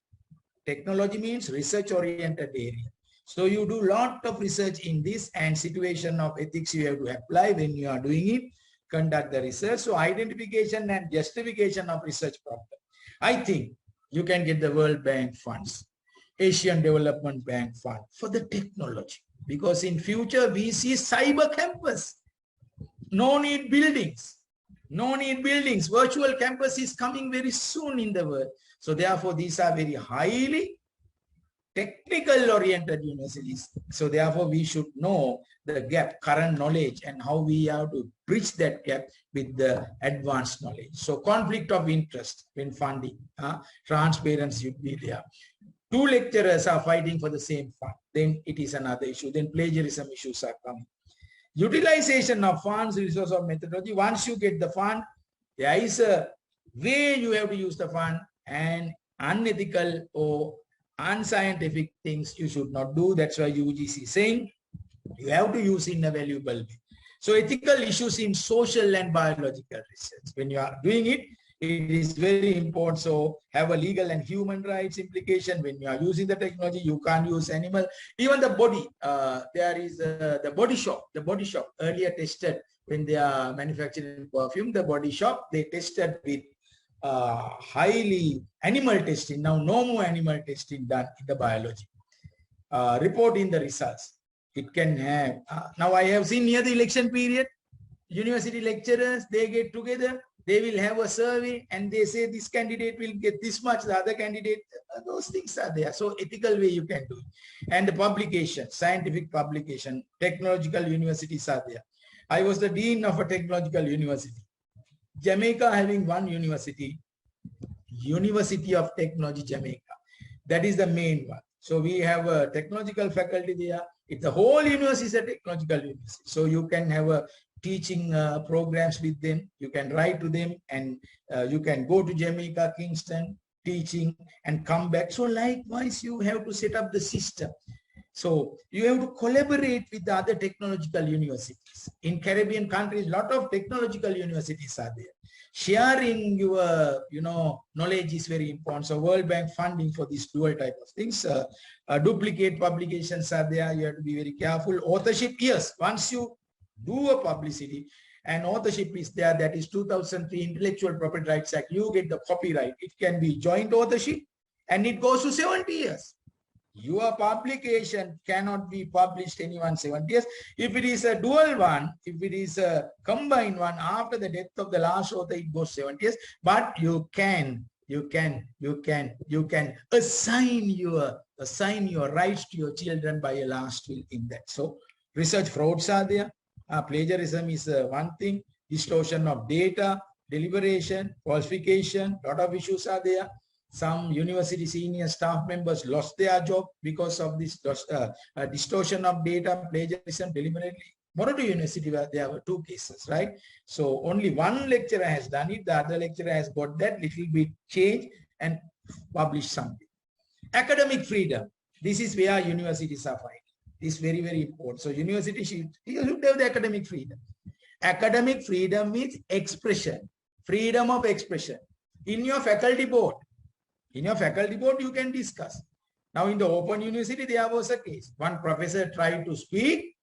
Technology means research-oriented area. So you do a lot of research in this, and situation of ethics you have to apply when you are doing it, conduct the research. So identification and justification of research problem. I think you can get the World Bank funds, Asian Development Bank fund for the technology. Because in future, we see cyber campus. No need buildings. No need buildings. Virtual campus is coming very soon in the world. So therefore, these are very highly technical oriented universities. So therefore, we should know the gap, current knowledge, and how we have to bridge that gap with the advanced knowledge. So conflict of interest when funding, transparency should be there. Two lecturers are fighting for the same fund, then it is another issue. Then plagiarism issues are coming. Utilization of funds, resource or methodology. Once you get the fund, there is a way you have to use the fund, and unethical or unscientific things you should not do. That's why UGC is saying you have to use in a valuable way. So ethical issues in social and biological research. When you are doing it, it is very important. So have a legal and human rights implication. When you are using the technology, you can't use animal. Even the body, there is the body shop. The body shop earlier tested when they are manufacturing perfume, the body shop, they tested with highly animal testing. Now no more animal testing done in the biology. Reporting the results. It can have, now I have seen near the election period, university lecturers, they get together, they will have a survey and they say this candidate will get this much, the other candidate, those things are there. So ethical way you can do it. And the publication, scientific publication, technological universities are there. I was the dean of a technological university. Jamaica having one university, University of Technology Jamaica. That is the main one. So we have a technological faculty there. If the whole university is a technological university, so you can have a teaching programs with them. You can write to them, and you can go to Jamaica, Kingston, teaching and come back. So likewise, you have to set up the system. So you have to collaborate with the other technological universities. In Caribbean countries, a lot of technological universities are there. Sharing your, knowledge is very important. So World Bank funding for this dual type of things. Duplicate publications are there. You have to be very careful. Authorship, yes. Once you do a publicity and authorship is there, that is 2003 Intellectual Property Rights Act. You get the copyright. It can be joint authorship and it goes to 70 years. Your publication cannot be published anyone 70 years. If it is a dual one, if it is a combined one, after the death of the last author, it goes 70 years. But you can assign your rights to your children by a last will in that. So research frauds are there. Plagiarism is one thing. Distortion of data, deliberation, falsification, lot of issues are there. Some university senior staff members lost their job because of this distortion of data, plagiarism, deliberately. Moroto University, where there were 2 cases, right? So only one lecturer has done it. The other lecturer has got that little bit change and published something. Academic freedom. This is where universities are fighting. This is very, very important. So university should have the academic freedom. Academic freedom means expression, freedom of expression. In your faculty board, you can discuss. Now in the Open University, there was a case. One professor tried to speak.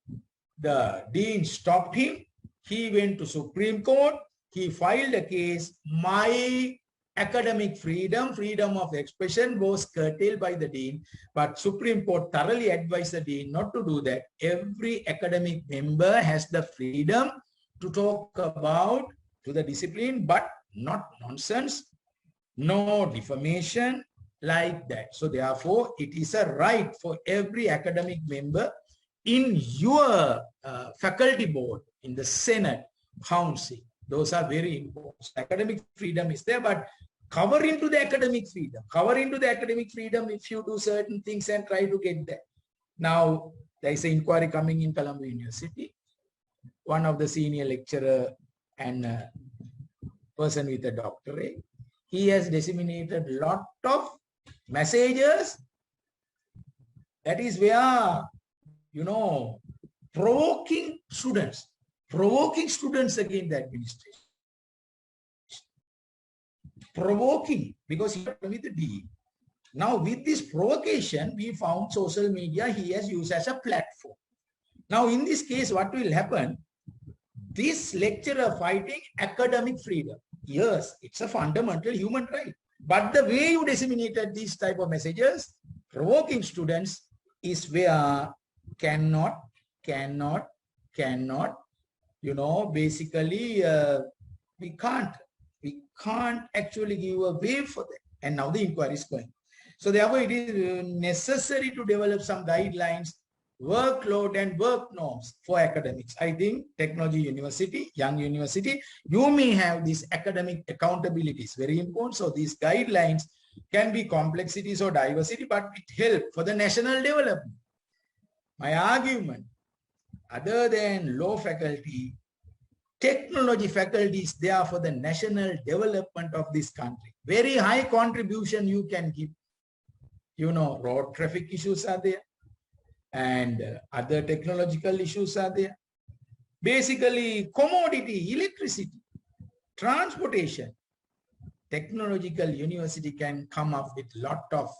The dean stopped him He went to Supreme Court. He filed a case. My academic freedom, freedom of expression was curtailed by the dean, but Supreme Court thoroughly advised the dean not to do that. Every academic member has the freedom to talk about to the discipline, but not nonsense, no defamation like that. So therefore, it is a right for every academic member in your faculty board, in the Senate, council. Those are very important. Academic freedom is there, but cover into the academic freedom. Cover into the academic freedom if you do certain things and try to get that. Now, there is an inquiry coming in Colombo University. One of the senior lecturer and person with a doctorate, he has disseminated a lot of messages. That is where, you know, provoking students against the administration. Provoking, because he with the D. Now, with this provocation, we found social media he has used as a platform. Now, in this case, what will happen? This lecturer fighting academic freedom. Yes, it's a fundamental human right. But the way you disseminated these type of messages, provoking students, is where cannot, you know, basically we can't actually give a way for that. And now the inquiry is going. So therefore, it is necessary to develop some guidelines, workload and work norms for academics. I think Technology University, Young University, you may have these academic accountabilities, very important. So these guidelines can be complexities or diversity, but it helps for the national development. My argument, other than law faculty, technology faculty is there for the national development of this country. Very high contribution you can give. You know, road traffic issues are there and other technological issues are there. Basically, commodity, electricity, transportation. Technological university can come up with a lot of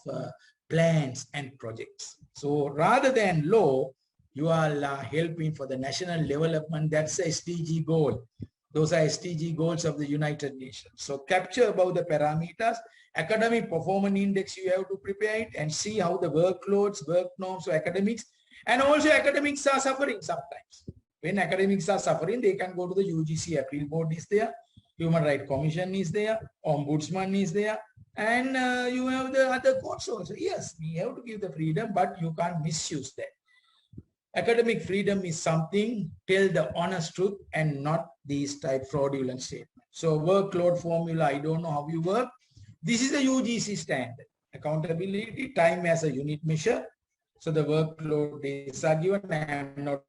plans and projects. So rather than law, you are helping for the national development. That's the SDG goal. Those are SDG goals of the United Nations. So capture about the parameters, academic performance index, you have to prepare it and see how the workloads, work norms for academics. And also academics are suffering sometimes. When academics are suffering, they can go to the UGC appeal board is there, Human Rights Commission is there, Ombudsman is there, and you have the other courts also. Yes, we have to give the freedom, but you can't misuse that. Academic freedom is something, tell the honest truth and not these type fraudulent statements. So workload formula, I don't know how you work. This is a UGC standard. Accountability, time as a unit measure. So the workload days are given. I am not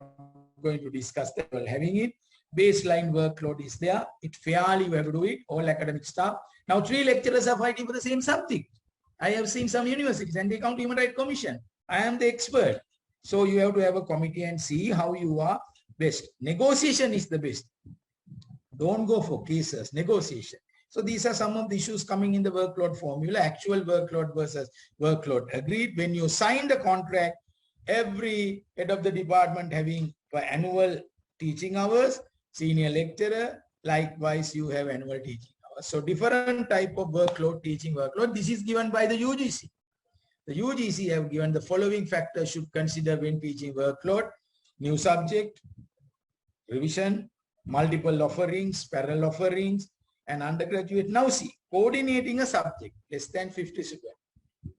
going to discuss that while having it. Baseline workload is there. It fairly you have to do it, all academic staff. Now 3 lecturers are fighting for the same subject. I have seen some universities and they count Human Rights Commission. I am the expert. So you have to have a committee and see how you are best. Negotiation is the best. Don't go for cases, negotiation. So these are some of the issues coming in the workload formula, actual workload versus workload agreed. When you sign the contract, every head of the department having annual teaching hours, senior lecturer, likewise you have annual teaching hours. So different type of workload, teaching workload. This is given by the UGC. The UGC have given the following factors should consider when teaching workload: new subject, revision, multiple offerings, parallel offerings, and undergraduate. Now see, coordinating a subject, less than 50 students,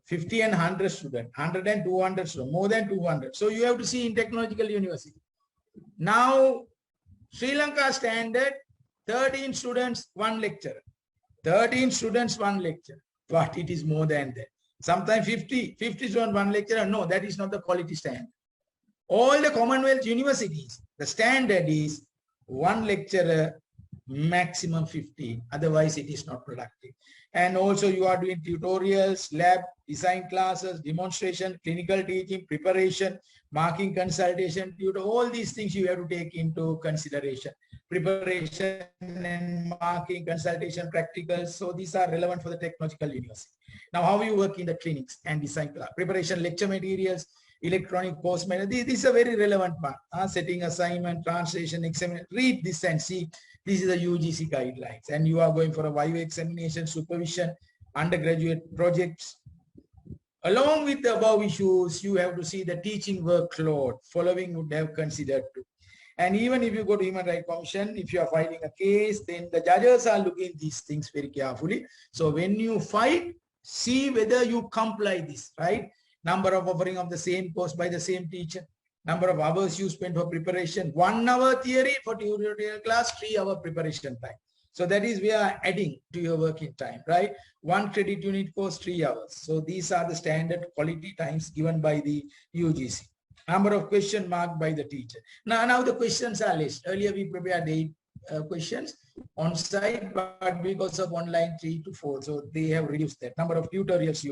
50 and 100 students, 100 and 200 students, more than 200. So you have to see in technological university. Now, Sri Lanka standard, 13 students, 1 lecturer. 13 students, 1 lecturer. But it is more than that. Sometimes 50 students, 1 lecturer. No, that is not the quality standard. All the Commonwealth universities, the standard is 1 lecturer, maximum 15. Otherwise, it is not productive. And also you are doing tutorials, lab, design classes, demonstration, clinical teaching, preparation, marking, consultation, tutor, all these things you have to take into consideration. Preparation and marking, consultation, practicals. So these are relevant for the technological university. Now, how you work in the clinics and design class, preparation, lecture materials, electronic course management. This is a very relevant part. Setting assignment, translation, examination. Read this and see. This is the UGC guidelines. And you are going for a Viva examination, supervision, undergraduate projects. Along with the above issues, you have to see the teaching workload. Following would have considered too. And even if you go to Human Rights Commission, if you are filing a case, then the judges are looking at these things very carefully. So when you fight, see whether you comply this, right? Number of offering of the same course by the same teacher, number of hours you spend for preparation, 1 hour theory for tutorial class, 3 hour preparation time. So that is we are adding to your working time, right? 1 credit unit course, 3 hours. So these are the standard quality times given by the UGC. Number of questions marked by the teacher. Now the questions are list. Earlier we prepared 8 questions on site, but because of online 3 to 4, so they have reduced that. Number of tutorials,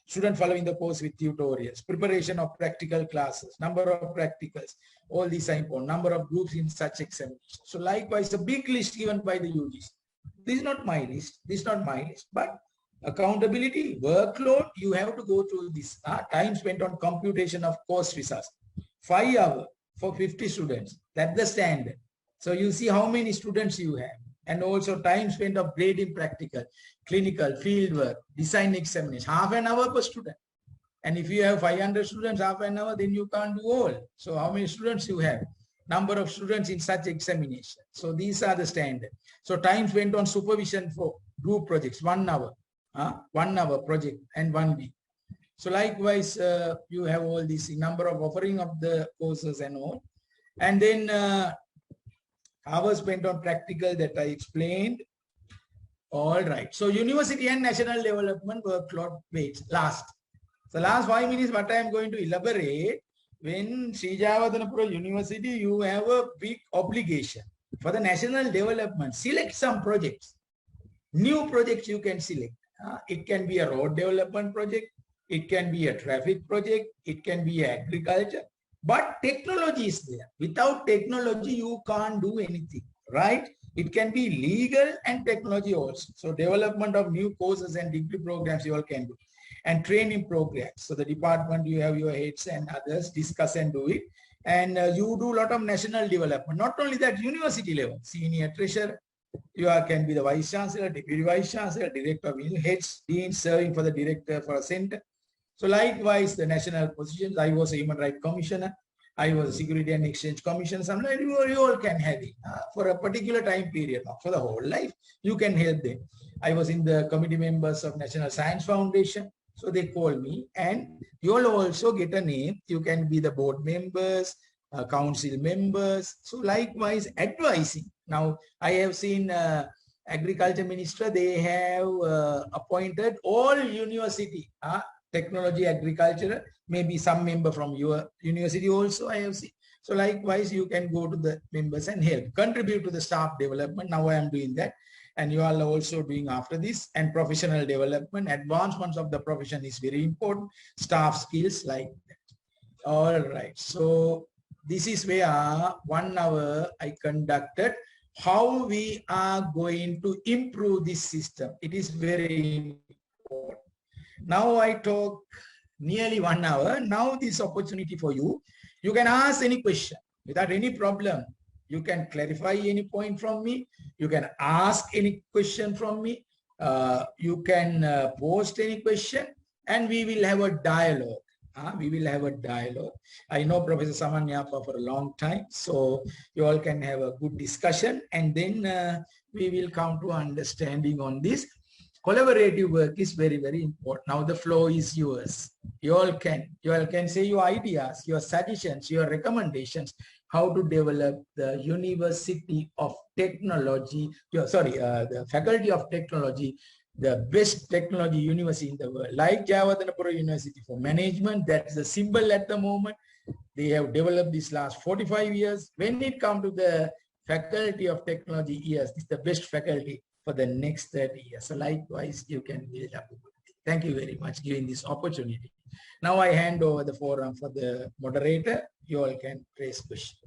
student following the course with tutorials, preparation of practical classes, number of practicals, all these are important. Number of groups in such examinations. So likewise, a big list given by the UGC. This is not my list. This is not my list, but accountability, workload, you have to go through this. Time spent on computation of course results. 5 hours for 50 students. That's the standard. So you see how many students you have. And also time spent of grading practical, clinical, fieldwork, design examination, half an hour per student. And if you have 500 students, half an hour, then you can't do all. So how many students you have? Number of students in such examination. So these are the standard. So time spent on supervision for group projects, 1 hour. 1 hour project and 1 week. So likewise, you have all this number of offering of the courses and all. And then hours spent on practical that I explained. All right. So university and national development workload weights. Last. So last 5 minutes, what I am going to elaborate. When Sri Javadanapura University, you have a big obligation for the national development. Select some projects. New projects you can select. It can be a road development project. It can be a traffic project. It can be agriculture. But technology is there. Without technology, you can't do anything, right? It can be legal and technology also. So development of new courses and degree programs you all can do. And training programs. So the department, you have your heads and others discuss and do it. And you do a lot of national development. Not only that, university level, senior treasurer, you can be the vice chancellor, deputy vice chancellor, director of heads, dean serving for the director for a center. So likewise, the national positions, I was a human rights commissioner, I was a security and exchange commissioner. Sometimes you all can have it for a particular time period, not for the whole life. You can help them. I was in the committee members of National Science Foundation. So they call me, and you all also get a name. You can be the board members, council members. So likewise, advising. Now, I have seen agriculture minister, they have appointed all university, technology, agriculture, maybe some member from your university also I have seen. So likewise, you can go to the members and help, contribute to the staff development. Now I am doing that. And you are also doing after this, and professional development, advancements of the profession is very important, staff skills like that. All right. So this is where 1 hour I conducted how we are going to improve this system. It is very important. Now I talk nearly 1 hour. Now this opportunity for you. You can ask any question without any problem. You can clarify any point from me. You can ask any question from me. You can post any question, and we will have a dialogue. We will have a dialogue. I know Professor Mahanamahewa for a long time, so you all can have a good discussion, and then we will come to understanding on this. Collaborative work is very, very important. Now the floor is yours. You all can say your ideas, your suggestions, your recommendations, how to develop the University of Technology, the Faculty of Technology, the best technology university in the world, like Javadanapura University for Management. That's the symbol at the moment. They have developed this last 45 years. When it comes to the Faculty of Technology, yes, it's the best faculty for the next 30 years. So likewise, you can build up. Thank you very much for giving this opportunity. Now I hand over the forum for the moderator. You all can raise questions.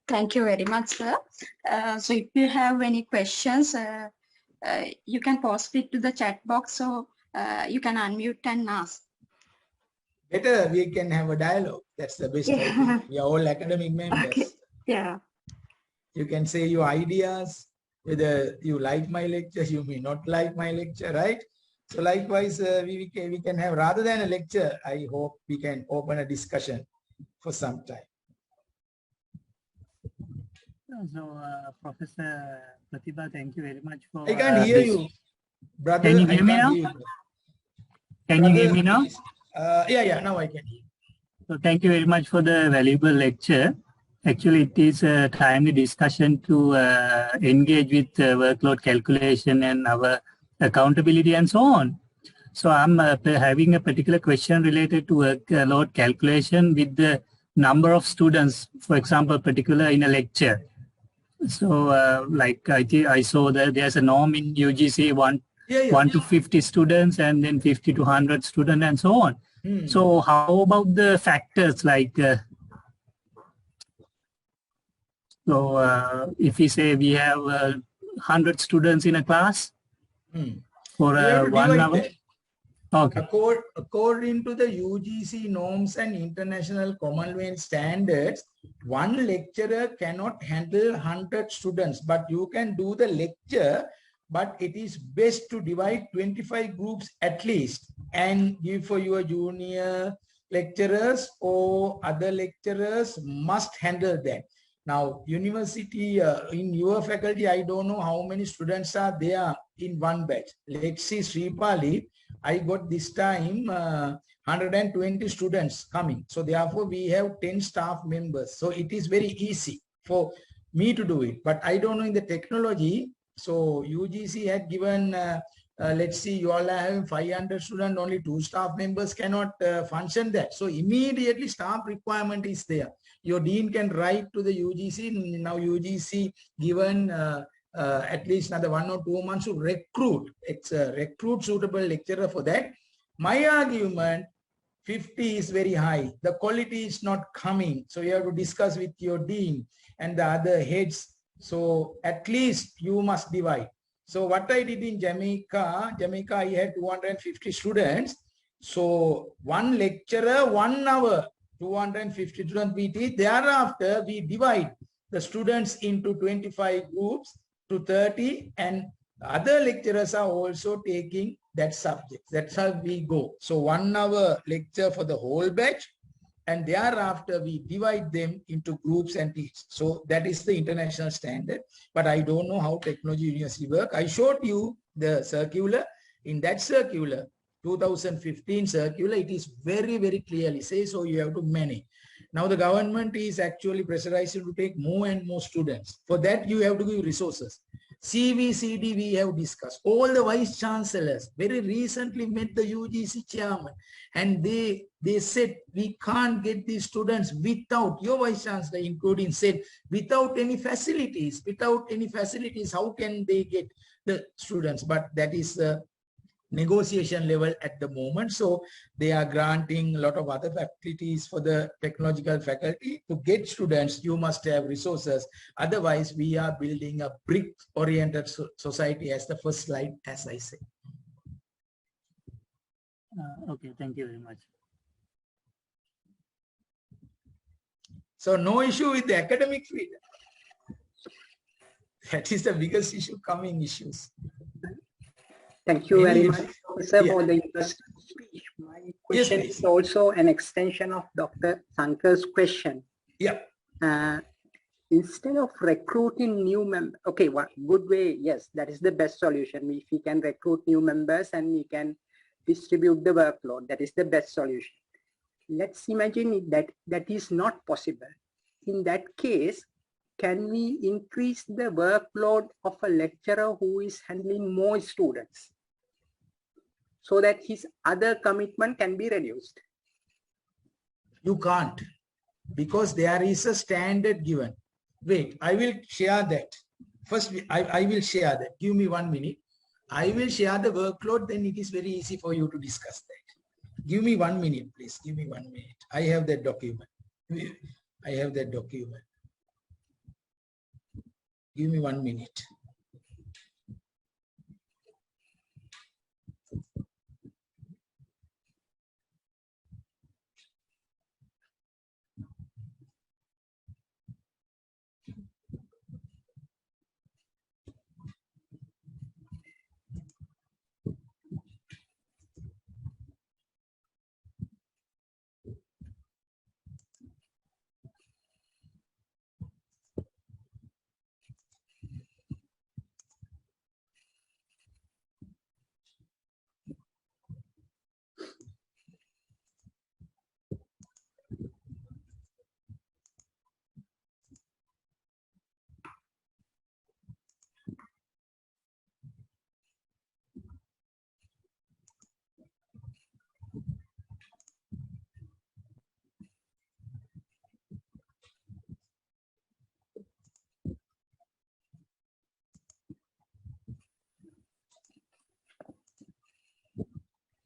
Thank you very much, sir. So if you have any questions, you can post it to the chat box, so you can unmute and ask. Better we can have a dialogue. That's the best. I think. We are all academic members. Okay. Yeah. You can say your ideas, whether you like my lecture, you may not like my lecture, right? So likewise, we can have, rather than a lecture, I hope we can open a discussion for some time. So, Professor Prathibha, thank you very much for. I can't hear you, brother. Can you hear me now? Can you hear me now? Yeah, now I can hear. So, thank you very much for the valuable lecture. Actually, it is a timely discussion to engage with workload calculation and our accountability and so on. So, I'm having a particular question related to workload calculation with the number of students, for example, particular in a lecture. So, like I saw that there's a norm in UGC 1 to 50 students and then 50 to 100 students and so on. So how about the factors like, if we say we have 100 students in a class for 1 hour. Okay. According to the UGC norms and international Commonwealth standards, one lecturer cannot handle 100 students, but you can do the lecture, but it is best to divide 25 groups at least and give for your junior lecturers or other lecturers must handle that. Now, university, in your faculty, I don't know how many students are there in one batch. Let's see, Sripali, I got this time 120 students coming. So therefore, we have 10 staff members. So it is very easy for me to do it. But I don't know in the technology. So UGC had given, let's see, you all are having 500 students, only 2 staff members cannot function that. So immediately staff requirement is there. Your dean can write to the UGC. Now UGC given at least another 1 or 2 months to recruit. It's a recruit suitable lecturer for that. My argument, 50 is very high. The quality is not coming. So you have to discuss with your dean and the other heads. So at least you must divide. So what I did in Jamaica, I had 250 students. So one lecturer, 1 hour, 250 students we teach. Thereafter, we divide the students into 25 groups to 30, and other lecturers are also taking that subject. That's how we go. So 1 hour lecture for the whole batch, and thereafter we divide them into groups and teach. So that is the international standard, but I don't know how technology university work. I showed you the circular. In that circular, 2015 circular, it is very, very clearly says, so you have to manage. Now the government is actually pressurized to take more and more students. For that, you have to give resources. CVCD we have discussed. All the vice chancellors very recently met the UGC chairman, and they said we can't get these students without, your vice chancellor including said, without any facilities. Without any facilities, how can they get the students? But that is negotiation level at the moment. So they are granting a lot of other faculties for the technological faculty. To get students, you must have resources. Otherwise, we are building a brick-oriented society, as the first slide, as I said. Okay, thank you very much. So no issue with the academic freedom. That is the biggest issue, coming issues. Thank you very much, Professor, for the interesting speech. My question is also an extension of Dr. Sankar's question. Yeah. Instead of recruiting new members, okay, one good way, yes, that is the best solution. If we can recruit new members and we can distribute the workload, that is the best solution. Let's imagine that is not possible. In that case, can we increase the workload of a lecturer who is handling more students, so that his other commitment can be reduced? You can't, because there is a standard given. Wait, I will share that. First, I will share that. Give me 1 minute. I will share the workload, then it is very easy for you to discuss that. Give me 1 minute, please. Give me 1 minute. I have that document. I have that document. Give me 1 minute.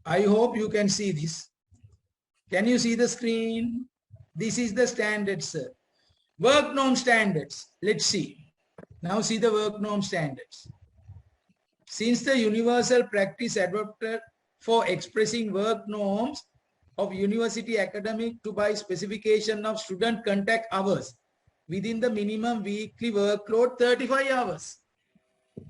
I hope you can see this. Can you see the screen? This is the standard, sir. Work norm standards. Let's see. Now see the work norm standards. Since the universal practice adopted for expressing work norms of university academic to by specification of student contact hours within the minimum weekly workload 35 hours,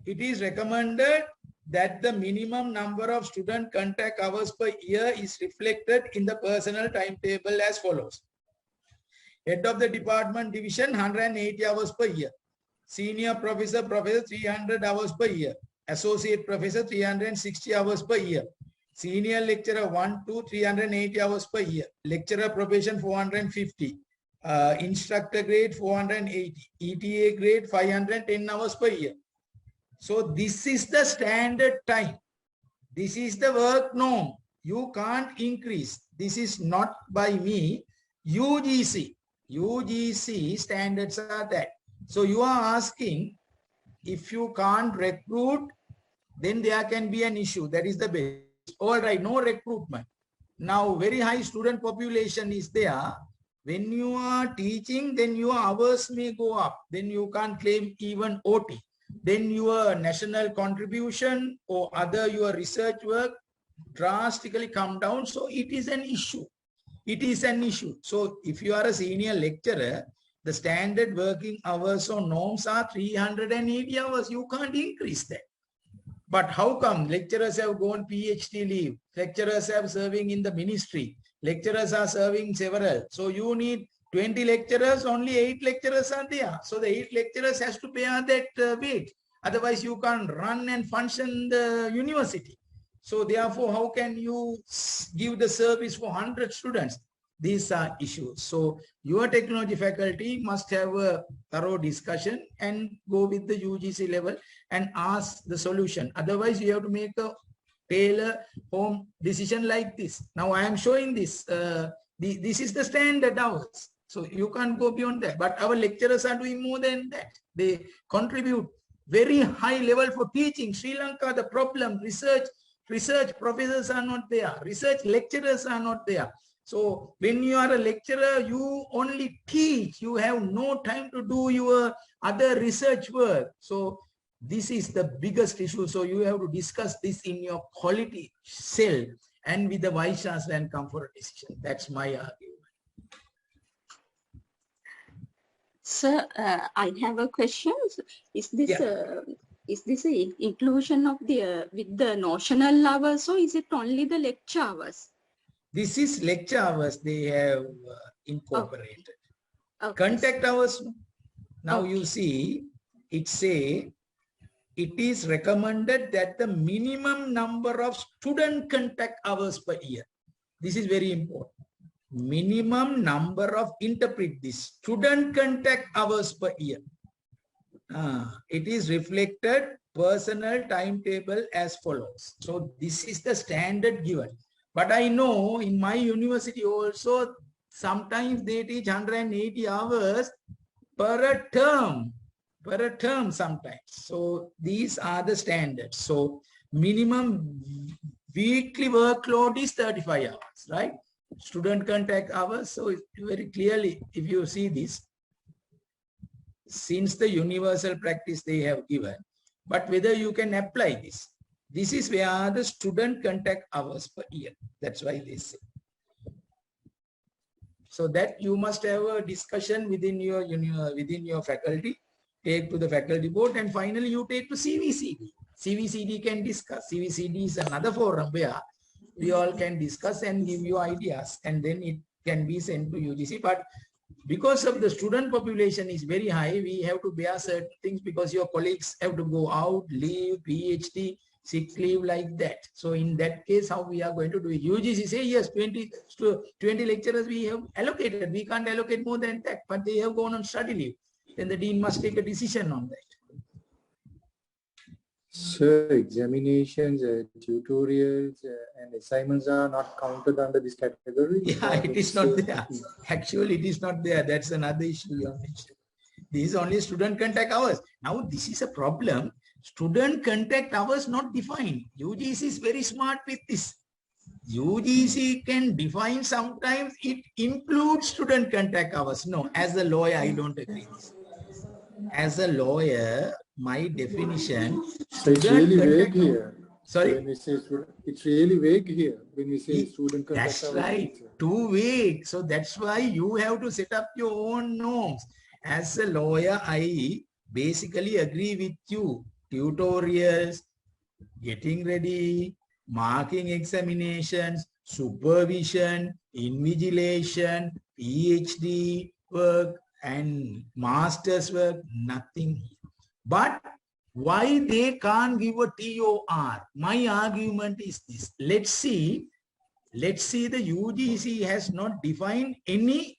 it is recommended that the minimum number of student contact hours per year is reflected in the personnel timetable as follows. Head of the department division 180 hours per year. Senior professor 300 hours per year. Associate professor 360 hours per year. Senior lecturer 1 to 380 hours per year. Lecturer probation 450. Instructor grade 480. ETA grade 510 hours per year. So this is the standard time. This is the work norm. You can't increase. This is not by me. UGC standards are that. So you are asking, if you can't recruit, then there can be an issue. That is the base. All right, no recruitment. Now, very high student population is there. When you are teaching, then your hours may go up. Then you can't claim even OT. Then your national contribution or other your research work drastically come down. So it is an issue. It is an issue. So if you are a senior lecturer, the standard working hours or norms are 380 hours. You can't increase that. But how come lecturers have gone PhD leave? Lecturers have serving in the ministry. Lecturers are serving several. So you need 20 lecturers, only 8 lecturers are there. So the 8 lecturers has to bear that weight. Otherwise you can't run and function the university. So therefore, how can you give the service for 100 students? These are issues. So your technology faculty must have a thorough discussion and go with the UGC level and ask the solution. Otherwise, you have to make a tailor home decision like this. Now I am showing this. This is the standard hours. So you can't go beyond that. But our lecturers are doing more than that. They contribute very high level for teaching. Sri Lanka, the problem, research professors are not there. Research lecturers are not there. So when you are a lecturer, you only teach. You have no time to do your other research work. So this is the biggest issue. So you have to discuss this in your quality cell and with the vice chancellor and come for a decision. That's my argument. Sir, I have a question. Is this a inclusion of the with the notional hours, or is it only the lecture hours? This is lecture hours they have incorporated. Okay. Contact hours. Now you see, it say it is recommended that the minimum number of student contact hours per year. This is very important. Minimum number of, interpret this, student contact hours per year. It is reflected personnel timetable as follows. So this is the standard given. But I know in my university also, sometimes they teach 180 hours per term sometimes. So these are the standards. So minimum weekly workload is 35 hours, right? Student contact hours. So it's very clearly, if you see this, since the universal practice they have given, but whether you can apply this. This is where the student contact hours per year. That's why they say. So that you must have a discussion within your faculty, take to the faculty board, and finally you take to CVCD. CVCD can discuss. CVCD is another forum where we all can discuss and give you ideas, and then it can be sent to UGC. But because of the student population is very high, we have to bear certain things because your colleagues have to go out, leave, PhD, sick leave, like that. So in that case, how we are going to do it? UGC say yes, 20 lecturers we have allocated. We can't allocate more than that, but they have gone on study leave. Then the dean must take a decision on that. So examinations, tutorials, and assignments are not counted under this category? Yeah, it is not there. Actually, it is not there. That's another issue you have mentioned. This is only student contact hours. Now, this is a problem. Student contact hours not defined. UGC is very smart with this. UGC can define sometimes it includes student contact hours. No, as a lawyer, I don't agree this. As a lawyer, my definition, So it's really vague contact, here. sorry? When we say student, it's really vague here when we say student contact That's hours. right, too vague. So that's why you have to set up your own norms. As a lawyer, I basically agree with you. Tutorials, getting ready, marking examinations, supervision, invigilation, PhD work, and master's work, nothing. But why they can't give a TOR? My argument is this. Let's see the UGC has not defined any,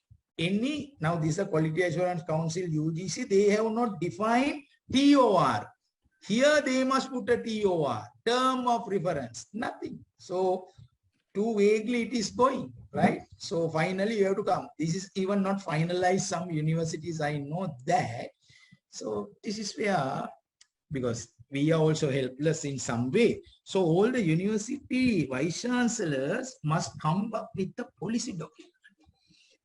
now this is a Quality Assurance Council, UGC, they have not defined TOR. Here they must put a TOR, term of reference, nothing. So too vaguely it is going, right? So finally you have to come. This is even not finalized. Some universities, I know that. So this is where, because we are also helpless in some way. So all the university vice chancellors must come up with a policy document.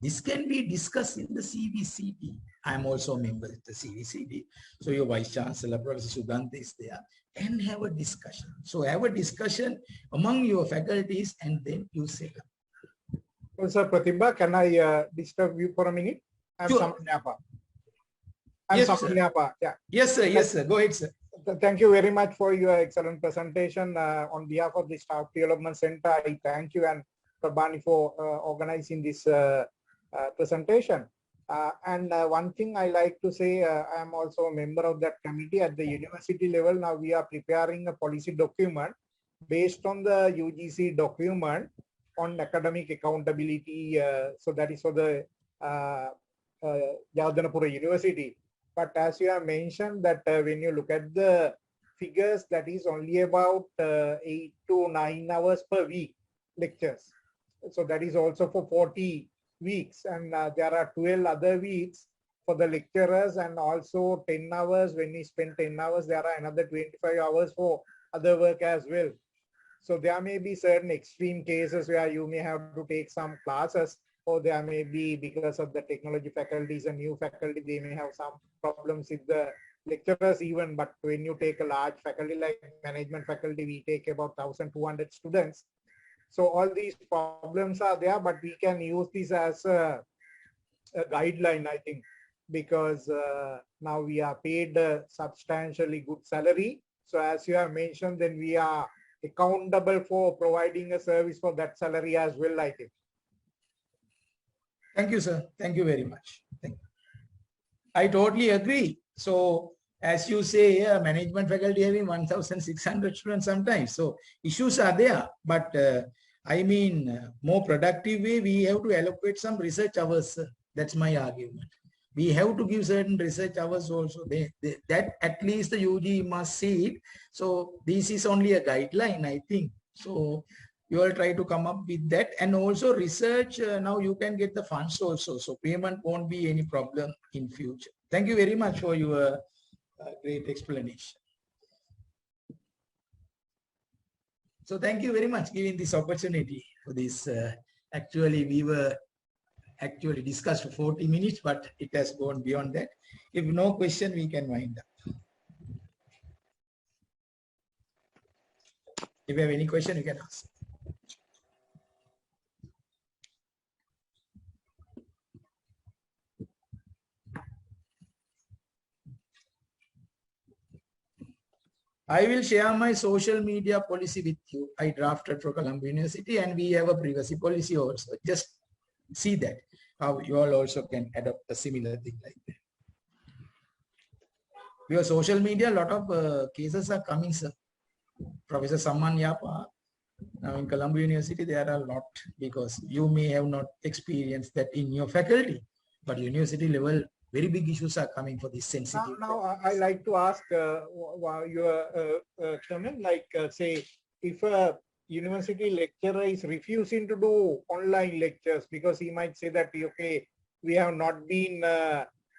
This can be discussed in the CVCD. I'm also a member of the CVCD. So your vice chancellor, Professor Sugant, is there, and have a discussion. So have a discussion among your faculties and then you set up. Professor Prathibha, can I disturb you for a minute? I'm Sure. Samanapa. Yes, Samanapa. Yeah. Yes, sir. Yes, sir. Go ahead, sir. Thank you very much for your excellent presentation. On behalf of the Staff Development Center, I thank you and Prabhani for organizing this presentation. And one thing I like to say, I am also a member of that committee at the university level. Now we are preparing a policy document based on the UGC document on academic accountability. So that is for the Jawaharlal University. But as you have mentioned that when you look at the figures, that is only about 8 to 9 hours per week lectures. So that is also for 40 weeks. And there are 12 other weeks for the lecturers and also 10 hours. When we spend 10 hours, there are another 25 hours for other work as well. So there may be certain extreme cases where you may have to take some classes, or there may be, because of the technology faculties and new faculty, they may have some problems with the lecturers even. But when you take a large faculty like management faculty, we take about 1,200 students. So all these problems are there, but we can use this as a guideline, I think, because now we are paid a substantially good salary. So as you have mentioned, then we are accountable for providing a service for that salary as well, I think. Thank you, sir. Thank you very much. Thank you. I totally agree. So as you say, management faculty having 1,600 students sometimes. So issues are there, but I mean, more productive way, we have to allocate some research hours. That's my argument. We have to give certain research hours also. That at least the UG must see it. So this is only a guideline, I think. So you all try to come up with that. And also research, now you can get the funds also. So payment won't be any problem in future. Thank you very much for your great explanation. So thank you very much giving this opportunity for this. Actually, we were actually discussed for 40 minutes, but it has gone beyond that. If no question, we can wind up. If you have any question, you can ask. I will share my social media policy with you. I drafted for Columbia University and we have a privacy policy also. Just see that, how you all also can adopt a similar thing like that. Your social media, a lot of cases are coming, sir. Professor Samman Yapa, now in Columbia University, there are a lot, because you may have not experienced that in your faculty, but university level, very big issues are coming for this sensitive. Now I like to ask your comment, like say, if a university lecturer is refusing to do online lectures because he might say that, okay, we have not been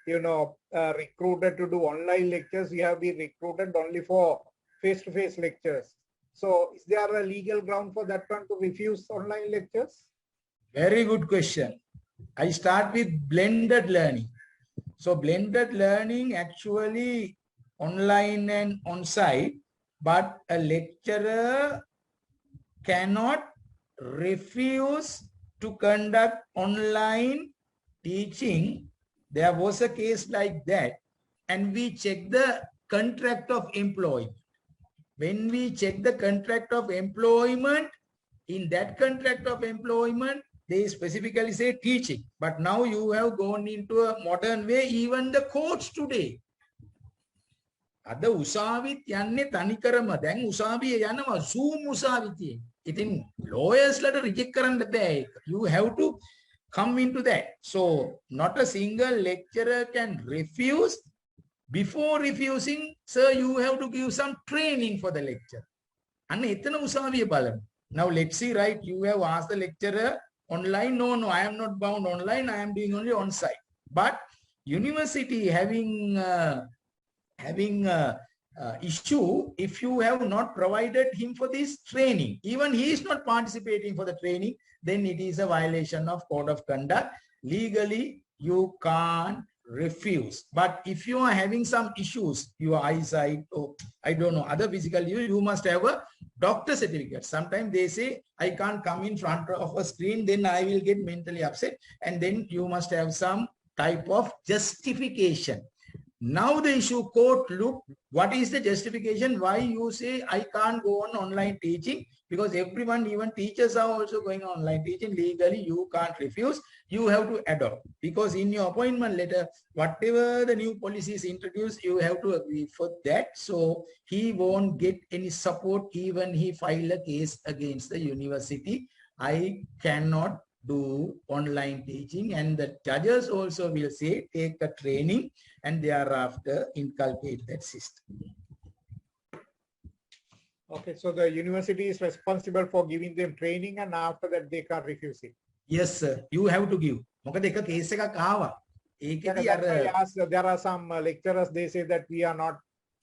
recruited to do online lectures, we have been recruited only for face-to-face lectures. So is there a legal ground for that one to refuse online lectures? Very good question. I start with blended learning. So blended learning actually online and on-site, but a lecturer cannot refuse to conduct online teaching. There was a case like that, and we check the contract of employment. When we check the contract of employment, in that contract of employment, they specifically say teaching. But now you have gone into a modern way, even the courts today. අද උසාවිත් යන්නේ තනිකරම දැන් උසාවිය යනවා Zoom උසාවිතියේ. ඉතින් lawyers-ලට reject කරන්න බෑ ඒක. You have to come into that. So not a single lecturer can refuse. Before refusing, sir, you have to give some training for the lecture. අන්න එතන උසාවිය බලන්න. Now let's see, right? You have asked the lecturer online. No, I am not bound online. I am doing only on site. But university having issue if you have not provided him for this training. Even he is not participating for the training, then it is a violation of code of conduct. Legally, you can't refuse. But if you are having some issues, your eyesight, or I don't know, other physical use, you must have a doctor certificate. Sometimes they say, I can't come in front of a screen, then I will get mentally upset. And then you must have some type of justification. Now the issue court look, what is the justification? Why you say I can't go on online teaching? Because everyone, even teachers are also going on online teaching. Legally, you can't refuse. You have to adopt. Because in your appointment letter, whatever the new policy is introduced, you have to agree for that. So he won't get any support even he file a case against the university. I cannot do online teaching, and the judges also will say take a training and thereafter inculcate that system. Okay, so the university is responsible for giving them training, and after that they can't refuse it. Yes, sir. You have to give. මොකද එක case එකක් ආවා. ඒකෙදි අර there are some lecturers, they say that we are not,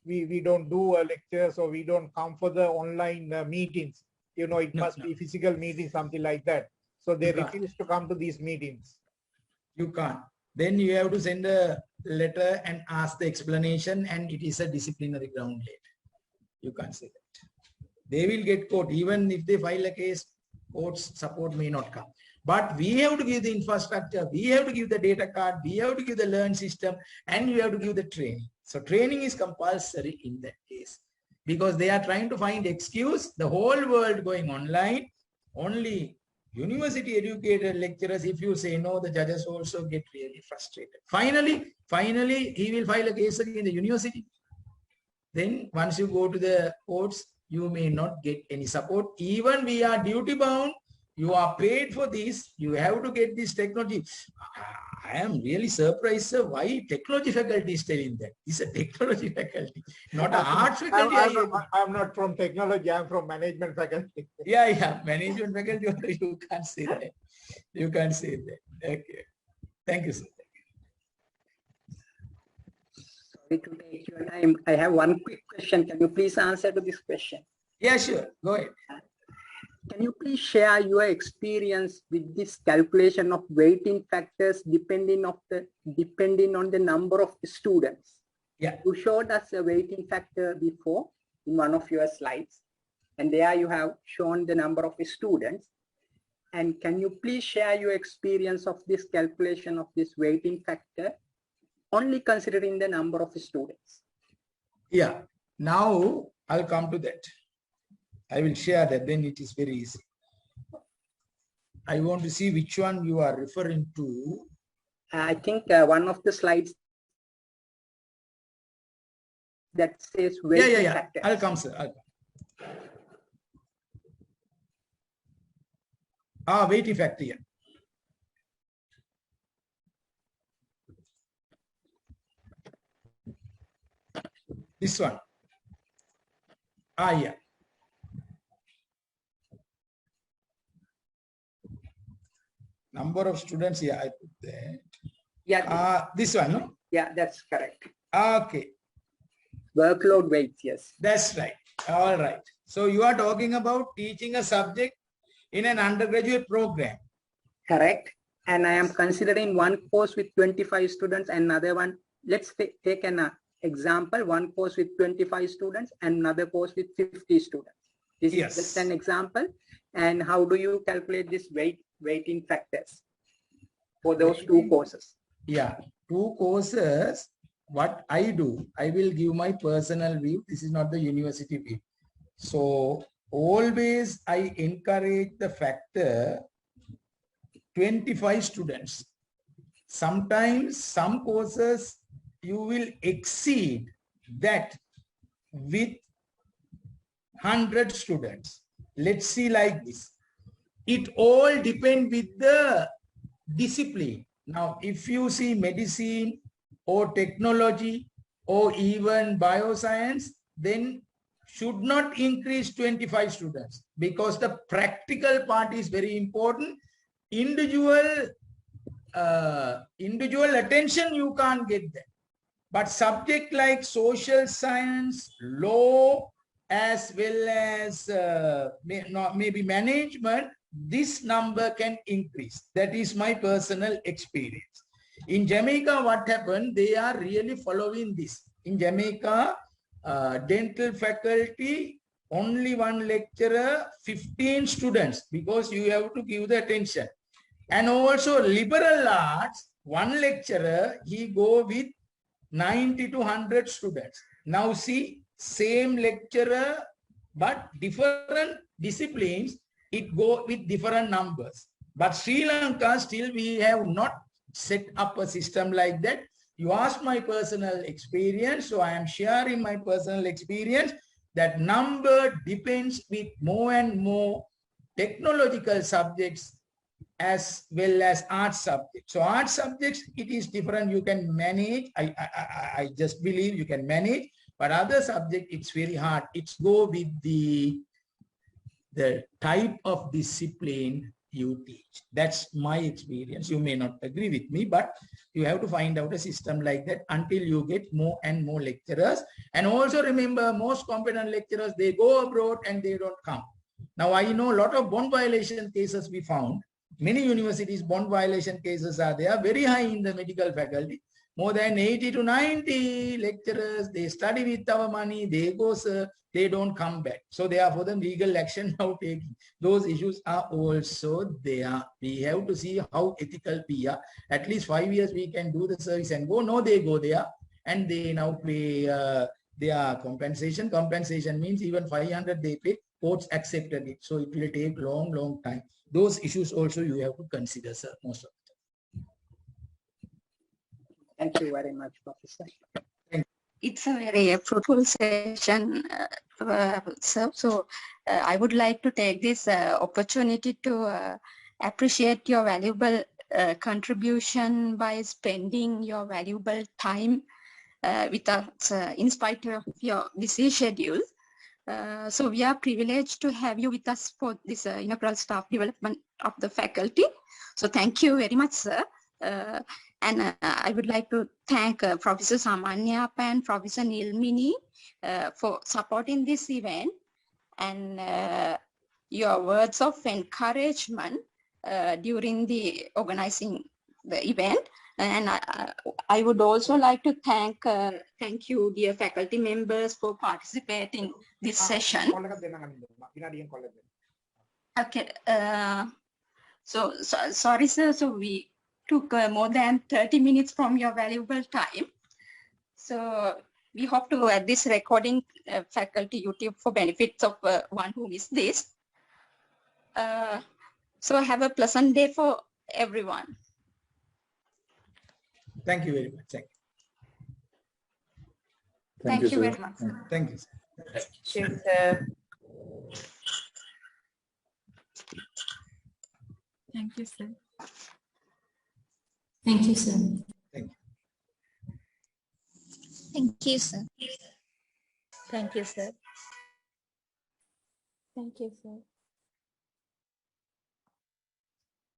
we don't do lectures, or we don't come for the online meetings. You know, it must be physical meetings, something like that. So they refuse to come to these meetings. You can't. Then you have to send a letter and ask the explanation, and it is a disciplinary ground later. You can't say that. They will get caught. Even if they file a case, court's support may not come. But we have to give the infrastructure, we have to give the data card, we have to give the learn system, and you have to give the training. So training is compulsory in that case. Because they are trying to find excuse, the whole world going online, only university educated lecturers, if you say no, the judges also get really frustrated. Finally, he will file a case against the university. Then once you go to the courts, you may not get any support. Even we are duty bound, you are paid for this, you have to get this technology. I am really surprised, sir, why technology faculty is telling that. It's a technology faculty, not an arts faculty. I'm not from technology, I'm from management faculty. Yeah, management faculty, you can't say that. You can't say that. Okay. Thank you, sir. Sorry to take your time. I have one quick question. Can you please answer to this question? Yeah, sure. Go ahead. Can you please share your experience with this calculation of weighting factors depending on the number of students? Yeah. You showed us a weighting factor before in one of your slides, and there you have shown the number of students. And can you please share your experience of this calculation of this weighting factor, only considering the number of students? Yeah. Now I'll come to that. I will share that, then it is very easy. I want to see which one you are referring to. I think one of the slides that says weighting factors. I'll come, sir. I'll come. Weighting factor, yeah. This one. Yeah. Number of students, yeah, I put that. Yeah. This one, no? Yeah, that's correct. Okay. Workload weights, yes. That's right. All right. So you are talking about teaching a subject in an undergraduate program. Correct. And I am considering one course with 25 students and another one. Let's take an example, one course with 25 students and another course with 50 students. This Yes. is just an example. And how do you calculate this weighting factors for those two courses? Yeah, two courses. What I do, I will give my personal view. This is not the university view. So always I encourage the factor 25 students. Sometimes some courses you will exceed that with 100 students. Let's see like this. It all depends with the discipline. Now, if you see medicine or technology or even bioscience, then should not increase 25 students because the practical part is very important. Individual attention you can't get that. But subject like social science, law, as well as maybe management, this number can increase. That is my personal experience. In Jamaica, what happened? They are really following this. In Jamaica, dental faculty, only one lecturer, 15 students, because you have to give the attention. And also liberal arts, one lecturer, he go with 90 to 100 students. Now see, same lecturer, but different disciplines, it go with different numbers. But Sri Lanka, still we have not set up a system like that. You asked my personal experience, so I am sharing my personal experience. That number depends with more and more technological subjects as well as art subjects. So art subjects, it is different. You can manage. I just believe you can manage. But other subject, it's very hard. It's go with the type of discipline you teach. That's my experience. You may not agree with me, but you have to find out a system like that until you get more and more lecturers. And also remember, most competent lecturers, they go abroad and they don't come. Now, I know a lot of bond violation cases we found. Many universities, bond violation cases are there, very high in the medical faculty. More than 80 to 90 lecturers, they study with our money, they go, sir, they don't come back. So therefore, the legal action now taking. Those issues are also there. We have to see how ethical we are. At least 5 years we can do the service and go. No, they go there and they now pay their compensation. Compensation means even 500 they pay. Courts accepted it. So it will take long time. Those issues also you have to consider, sir, most of the time. Thank you very much, Professor. It's a very fruitful session, sir. So I would like to take this opportunity to appreciate your valuable contribution by spending your valuable time with us in spite of your busy schedule. So we are privileged to have you with us for this inaugural staff development of the faculty. So thank you very much, sir. And I would like to thank Professor Samanyapa and Professor Nilmini for supporting this event and your words of encouragement during the organizing the event. And I would also like to thank you, dear faculty members, for participating this session. Okay. So sorry, sir. So we took more than 30 minutes from your valuable time. So we hope to add this recording faculty YouTube for benefits of one who missed this. So have a pleasant day for everyone. Thank you very much. Thank you very much. Thank you, sir. Thank you, sir. Thank you, sir. Thank you, sir. Thank you. Thank you, sir. Thank you, sir. Thank you, sir.